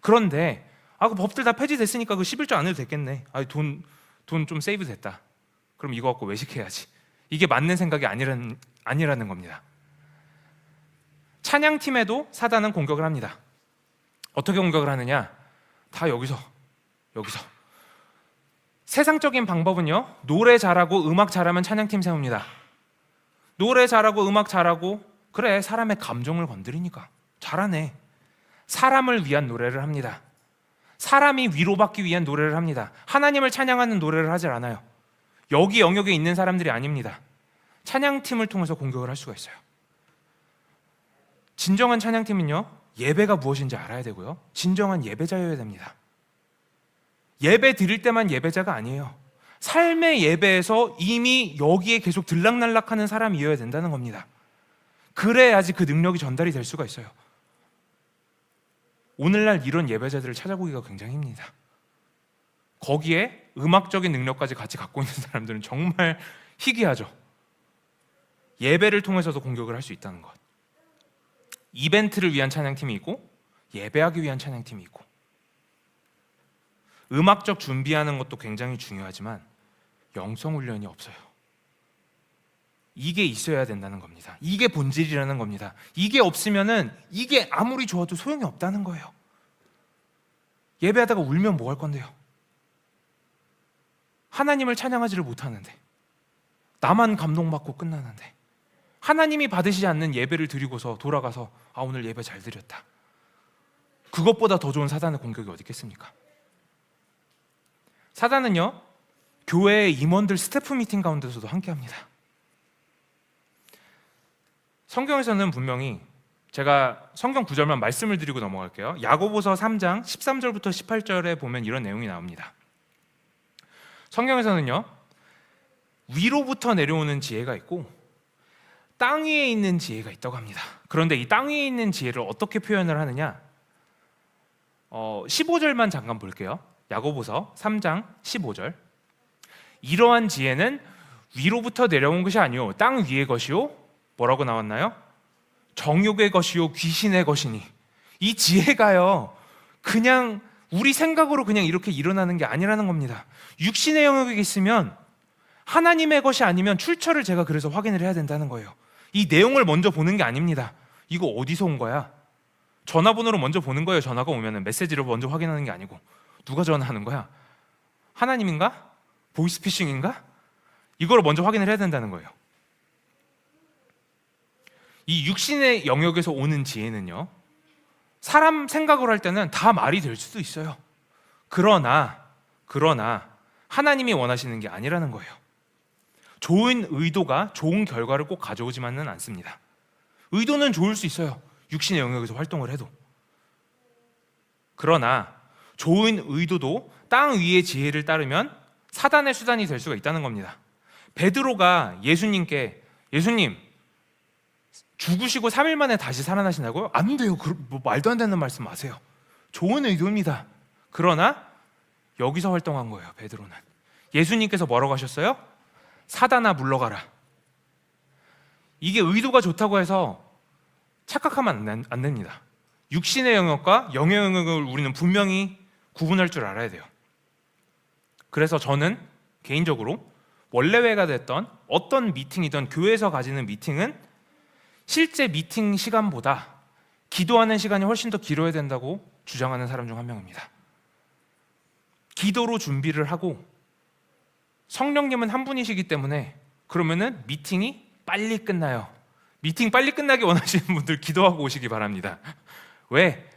그런데 그 법들 다 폐지됐으니까 그 11조 안 해도 됐겠네. 돈 좀 세이브 됐다. 그럼 이거 갖고 외식해야지. 이게 맞는 생각이 아니라는 겁니다. 찬양팀에도 사단은 공격을 합니다. 어떻게 공격을 하느냐? 다 여기서 세상적인 방법은요, 노래 잘하고 음악 잘하면 찬양팀 세웁니다. 노래 잘하고 음악 잘하고, 그래, 사람의 감정을 건드리니까 잘하네. 사람을 위한 노래를 합니다. 사람이 위로받기 위한 노래를 합니다. 하나님을 찬양하는 노래를 하질 않아요. 여기 영역에 있는 사람들이 아닙니다. 찬양팀을 통해서 공격을 할 수가 있어요. 진정한 찬양팀은요, 예배가 무엇인지 알아야 되고요, 진정한 예배자여야 됩니다. 예배 드릴 때만 예배자가 아니에요. 삶의 예배에서 이미 여기에 계속 들락날락하는 사람이어야 된다는 겁니다. 그래야지 그 능력이 전달이 될 수가 있어요. 오늘날 이런 예배자들을 찾아보기가 굉장히 힘듭니다. 거기에 음악적인 능력까지 같이 갖고 있는 사람들은 정말 희귀하죠. 예배를 통해서도 공격을 할 수 있다는 것. 이벤트를 위한 찬양팀이 있고 예배하기 위한 찬양팀이 있고, 음악적 준비하는 것도 굉장히 중요하지만 영성 훈련이 없어요. 이게 있어야 된다는 겁니다. 이게 본질이라는 겁니다. 이게 없으면은 이게 아무리 좋아도 소용이 없다는 거예요. 예배하다가 울면 뭐 할 건데요? 하나님을 찬양하지를 못하는데, 나만 감동받고 끝나는데, 하나님이 받으시지 않는 예배를 드리고서 돌아가서 오늘 예배 잘 드렸다, 그것보다 더 좋은 사단의 공격이 어디 있겠습니까? 사단은요, 교회의 임원들 스태프 미팅 가운데서도 함께합니다. 성경에서는 분명히 제가 성경 구절만 말씀을 드리고 넘어갈게요. 야고보서 3장 13절부터 18절에 보면 이런 내용이 나옵니다. 성경에서는요, 위로부터 내려오는 지혜가 있고 땅 위에 있는 지혜가 있다고 합니다. 그런데 이 땅 위에 있는 지혜를 어떻게 표현을 하느냐? 15절만 잠깐 볼게요. 야고보서 3장 15절. 이러한 지혜는 위로부터 내려온 것이 아니요 땅 위의 것이요, 뭐라고 나왔나요? 정욕의 것이요 귀신의 것이니. 이 지혜가요, 그냥 우리 생각으로 그냥 이렇게 일어나는 게 아니라는 겁니다. 육신의 영역에 있으면 하나님의 것이 아니면 출처를 제가 그래서 확인을 해야 된다는 거예요. 이 내용을 먼저 보는 게 아닙니다. 이거 어디서 온 거야? 전화번호로 먼저 보는 거예요. 전화가 오면은 메시지로 먼저 확인하는 게 아니고. 누가 전화하는 거야? 하나님인가? 보이스피싱인가? 이걸 먼저 확인을 해야 된다는 거예요. 이 육신의 영역에서 오는 지혜는요, 사람 생각으로 할 때는 다 말이 될 수도 있어요. 그러나 하나님이 원하시는 게 아니라는 거예요. 좋은 의도가 좋은 결과를 꼭 가져오지만은 않습니다. 의도는 좋을 수 있어요. 육신의 영역에서 활동을 해도. 그러나 좋은 의도도 땅 위의 지혜를 따르면 사단의 수단이 될 수가 있다는 겁니다. 베드로가 예수님께, 예수님 죽으시고 3일 만에 다시 살아나신다고요? 안 돼요. 말도 안 되는 말씀 마세요. 좋은 의도입니다. 그러나 여기서 활동한 거예요. 베드로는. 예수님께서 뭐라고 하셨어요? 사단아 물러가라. 이게 의도가 좋다고 해서 착각하면 안 됩니다. 육신의 영역과 영의 영역을 우리는 분명히 구분할 줄 알아야 돼요. 그래서 저는 개인적으로 원래회가 됐던 어떤 미팅이든 교회에서 가지는 미팅은 실제 미팅 시간보다 기도하는 시간이 훨씬 더 길어야 된다고 주장하는 사람 중 한 명입니다. 기도로 준비를 하고 성령님은 한 분이시기 때문에 그러면은 미팅이 빨리 끝나요. 미팅 빨리 끝나기 원하시는 분들 기도하고 오시기 바랍니다. 왜?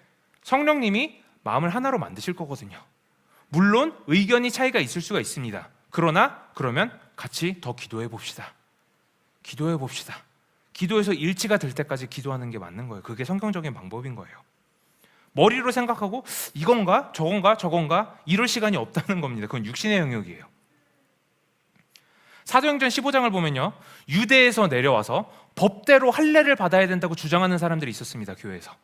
성령님이 마음을 하나로 만드실 거거든요. 물론 의견이 차이가 있을 수가 있습니다. 그러면 같이 더 기도해 봅시다. 기도해 봅시다. 기도해서 일치가 될 때까지 기도하는 게 맞는 거예요. 그게 성경적인 방법인 거예요. 머리로 생각하고 이건가 저건가 이럴 시간이 없다는 겁니다. 그건 육신의 영역이에요. 사도행전 15장을 보면요, 유대에서 내려와서 법대로 할례를 받아야 된다고 주장하는 사람들이 있었습니다. 교회에서.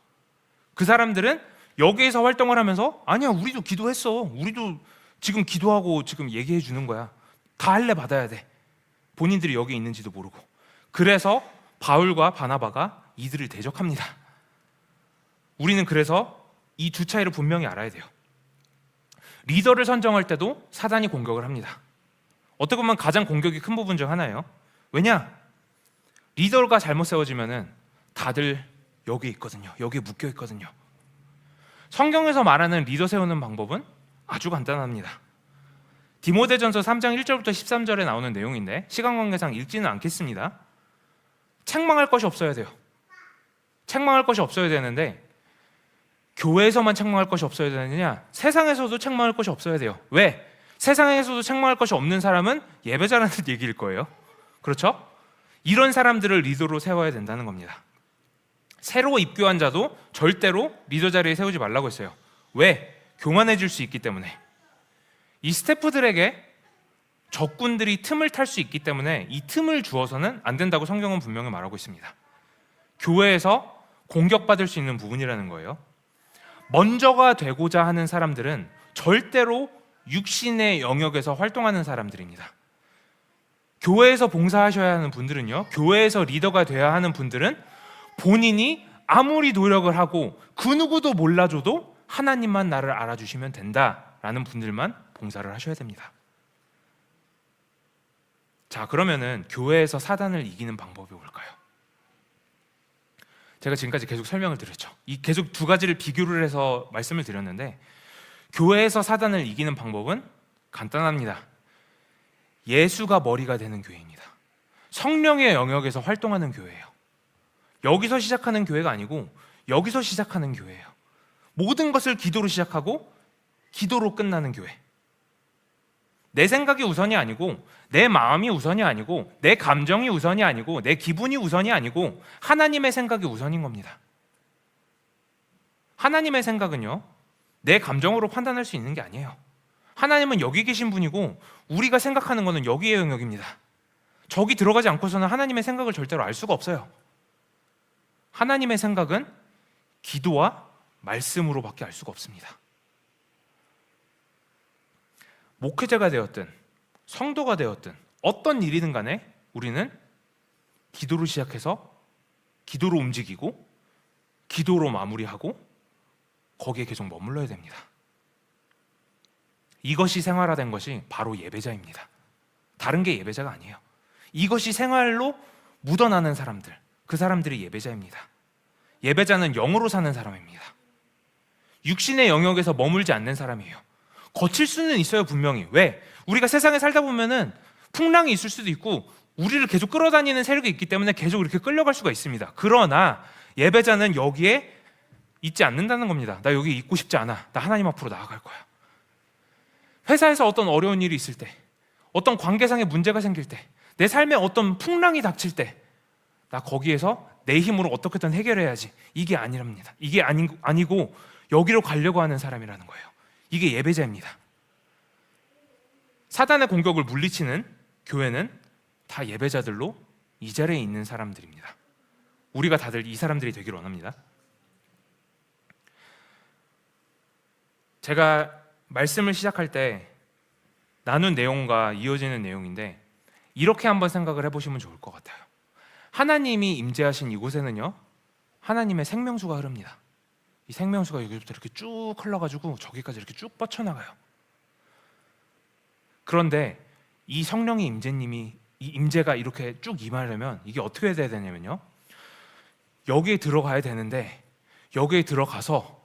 그 사람들은 여기에서 활동을 하면서 아니야, 우리도 기도했어. 우리도 지금 기도하고 지금 얘기해 주는 거야. 다 할례 받아야 돼. 본인들이 여기 있는지도 모르고. 그래서 바울과 바나바가 이들을 대적합니다. 우리는 그래서 이 두 차이를 분명히 알아야 돼요. 리더를 선정할 때도 사단이 공격을 합니다. 어떻게 보면 가장 공격이 큰 부분 중 하나예요. 왜냐? 리더가 잘못 세워지면은 다들 여기 있거든요. 여기에 묶여 있거든요. 성경에서 말하는 리더 세우는 방법은 아주 간단합니다. 디모데전서 3장 1절부터 13절에 나오는 내용인데 시간 관계상 읽지는 않겠습니다. 책망할 것이 없어야 돼요. 책망할 것이 없어야 되는데 교회에서만 책망할 것이 없어야 되느냐? 세상에서도 책망할 것이 없어야 돼요. 왜? 세상에서도 책망할 것이 없는 사람은 예배자라는 얘기일 거예요. 그렇죠? 이런 사람들을 리더로 세워야 된다는 겁니다. 새로 입교한 자도 절대로 리더 자리에 세우지 말라고 했어요. 왜? 교만해질 수 있기 때문에. 이 스태프들에게 적군들이 틈을 탈 수 있기 때문에 이 틈을 주어서는 안 된다고 성경은 분명히 말하고 있습니다. 교회에서 공격받을 수 있는 부분이라는 거예요. 먼저가 되고자 하는 사람들은 절대로 육신의 영역에서 활동하는 사람들입니다. 교회에서 봉사하셔야 하는 분들은요, 교회에서 리더가 돼야 하는 분들은 본인이 아무리 노력을 하고 그 누구도 몰라줘도 하나님만 나를 알아주시면 된다라는 분들만 봉사를 하셔야 됩니다. 자, 그러면은 교회에서 사단을 이기는 방법이 뭘까요? 제가 지금까지 계속 설명을 드렸죠. 이 계속 두 가지를 비교를 해서 말씀을 드렸는데 교회에서 사단을 이기는 방법은 간단합니다. 예수가 머리가 되는 교회입니다. 성령의 영역에서 활동하는 교회예요. 여기서 시작하는 교회가 아니고 여기서 시작하는 교회예요. 모든 것을 기도로 시작하고 기도로 끝나는 교회. 내 생각이 우선이 아니고 내 마음이 우선이 아니고 내 감정이 우선이 아니고 내 기분이 우선이 아니고 하나님의 생각이 우선인 겁니다. 하나님의 생각은요, 내 감정으로 판단할 수 있는 게 아니에요. 하나님은 여기 계신 분이고 우리가 생각하는 것은 여기의 영역입니다. 저기 들어가지 않고서는 하나님의 생각을 절대로 알 수가 없어요. 하나님의 생각은 기도와 말씀으로밖에 알 수가 없습니다. 목회자가 되었든 성도가 되었든 어떤 일이든 간에 우리는 기도로 시작해서 기도로 움직이고 기도로 마무리하고 거기에 계속 머물러야 됩니다. 이것이 생활화된 것이 바로 예배자입니다. 다른 게 예배자가 아니에요. 이것이 생활로 묻어나는 사람들, 그 사람들이 예배자입니다. 예배자는 영으로 사는 사람입니다. 육신의 영역에서 머물지 않는 사람이에요. 거칠 수는 있어요, 분명히. 왜? 우리가 세상에 살다 보면은 풍랑이 있을 수도 있고 우리를 계속 끌어다니는 세력이 있기 때문에 계속 이렇게 끌려갈 수가 있습니다. 그러나 예배자는 여기에 있지 않는다는 겁니다. 나 여기 있고 싶지 않아. 나 하나님 앞으로 나아갈 거야. 회사에서 어떤 어려운 일이 있을 때, 어떤 관계상의 문제가 생길 때, 내 삶에 어떤 풍랑이 닥칠 때, 나 거기에서 내 힘으로 어떻게든 해결해야지. 이게 아니랍니다. 이게 아니고 여기로 가려고 하는 사람이라는 거예요. 이게 예배자입니다. 사단의 공격을 물리치는 교회는 다 예배자들로 이 자리에 있는 사람들입니다. 우리가 다들 이 사람들이 되기를 원합니다. 제가 말씀을 시작할 때 나눈 내용과 이어지는 내용인데 이렇게 한번 생각을 해보시면 좋을 것 같아요. 하나님이 임재하신 이곳에는요, 하나님의 생명수가 흐릅니다. 이 생명수가 여기부터 이렇게 쭉 흘러가지고 저기까지 이렇게 쭉 뻗쳐나가요. 그런데 이 성령의 임재님이, 이 임재가 이렇게 쭉 임하려면 이게 어떻게 돼야 되냐면요, 여기에 들어가야 되는데 여기에 들어가서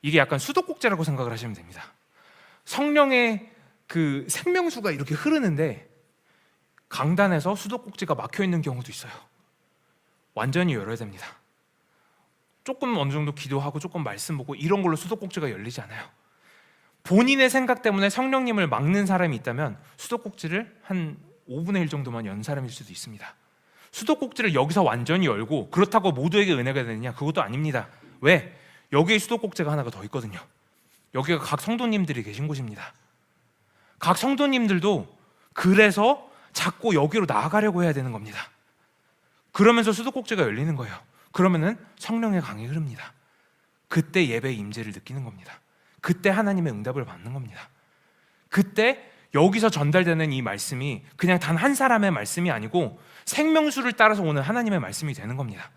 이게 약간 수도꼭지라고 생각을 하시면 됩니다. 성령의 그 생명수가 이렇게 흐르는데 강단에서 수도꼭지가 막혀 있는 경우도 있어요. 완전히 열어야 됩니다. 조금 어느 정도 기도하고 조금 말씀 보고 이런 걸로 수도꼭지가 열리지 않아요. 본인의 생각 때문에 성령님을 막는 사람이 있다면 수도꼭지를 한 5분의 1 정도만 연 사람일 수도 있습니다. 수도꼭지를 여기서 완전히 열고 그렇다고 모두에게 은혜가 되느냐? 그것도 아닙니다. 왜? 여기에 수도꼭지가 하나가 더 있거든요. 여기가 각 성도님들이 계신 곳입니다. 각 성도님들도 그래서 자꾸 여기로 나아가려고 해야 되는 겁니다. 그러면서 수도꼭지가 열리는 거예요. 그러면은 성령의 강이 흐릅니다. 그때 예배의 임재를 느끼는 겁니다. 그때 하나님의 응답을 받는 겁니다. 그때 여기서 전달되는 이 말씀이 그냥 단 한 사람의 말씀이 아니고 생명수를 따라서 오는 하나님의 말씀이 되는 겁니다.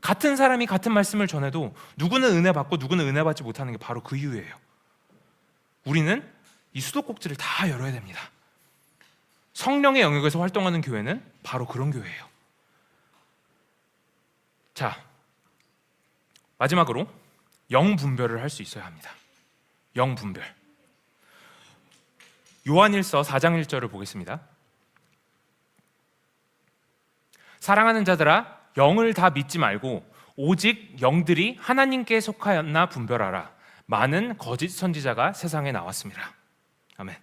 같은 사람이 같은 말씀을 전해도 누구는 은혜 받고 누구는 은혜 받지 못하는 게 바로 그 이유예요. 우리는 이 수도꼭지를 다 열어야 됩니다. 성령의 영역에서 활동하는 교회는 바로 그런 교회예요. 자, 마지막으로 영분별을 할 수 있어야 합니다. 영분별. 요한일서 4장 1절을 보겠습니다. 사랑하는 자들아, 영을 다 믿지 말고 오직 영들이 하나님께 속하였나 분별하라. 많은 거짓 선지자가 세상에 나왔습니다. 아멘.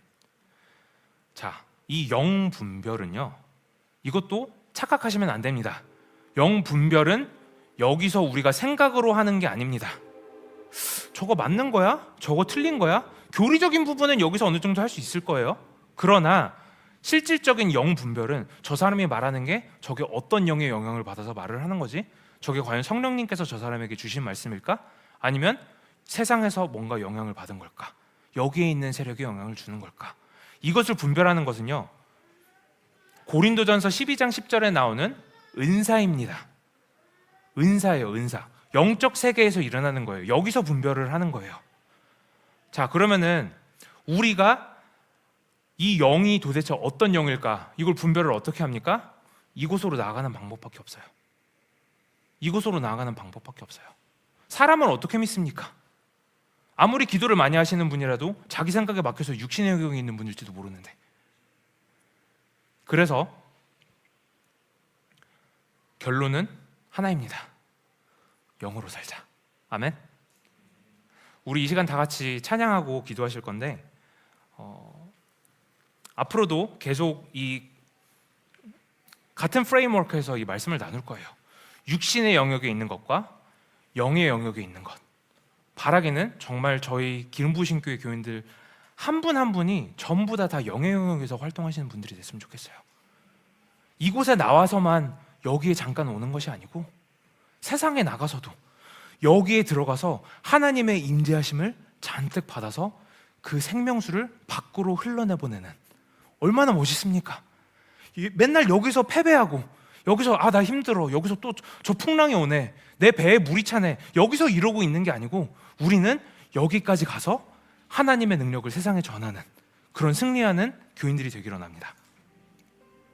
자, 이 영분별은요, 이것도 착각하시면 안 됩니다. 영분별은 여기서 우리가 생각으로 하는 게 아닙니다. 저거 맞는 거야? 저거 틀린 거야? 교리적인 부분은 여기서 어느 정도 할 수 있을 거예요. 그러나 실질적인 영분별은 저 사람이 말하는 게 저게 어떤 영의 영향을 받아서 말을 하는 거지? 저게 과연 성령님께서 저 사람에게 주신 말씀일까? 아니면 세상에서 뭔가 영향을 받은 걸까? 여기에 있는 세력이 영향을 주는 걸까? 이것을 분별하는 것은요, 고린도전서 12장 10절에 나오는 은사입니다. 은사예요, 은사. 영적 세계에서 일어나는 거예요. 여기서 분별을 하는 거예요. 자, 그러면은 우리가 이 영이 도대체 어떤 영일까? 이걸 분별을 어떻게 합니까? 이곳으로 나아가는 방법밖에 없어요. 이곳으로 나아가는 방법밖에 없어요. 사람을 어떻게 믿습니까? 아무리 기도를 많이 하시는 분이라도 자기 생각에 막혀서 육신의 영역에 있는 분일지도 모르는데. 그래서 결론은 하나입니다. 영으로 살자. 아멘. 우리 이 시간 다 같이 찬양하고 기도하실 건데 앞으로도 계속 이 같은 프레임워크에서 이 말씀을 나눌 거예요. 육신의 영역에 있는 것과 영의 영역에 있는 것, 바라기는 정말 저희 기름 부으신 교회 교인들 한 분 한 분이 전부 다 영의 영역에서 활동하시는 분들이 됐으면 좋겠어요. 이곳에 나와서만 여기에 잠깐 오는 것이 아니고 세상에 나가서도 여기에 들어가서 하나님의 임재하심을 잔뜩 받아서 그 생명수를 밖으로 흘러내보내는, 얼마나 멋있습니까? 맨날 여기서 패배하고 여기서 나 힘들어, 여기서 또 저 풍랑이 오네, 내 배에 물이 차네, 여기서 이러고 있는 게 아니고 우리는 여기까지 가서 하나님의 능력을 세상에 전하는 그런 승리하는 교인들이 되기를 원합니다.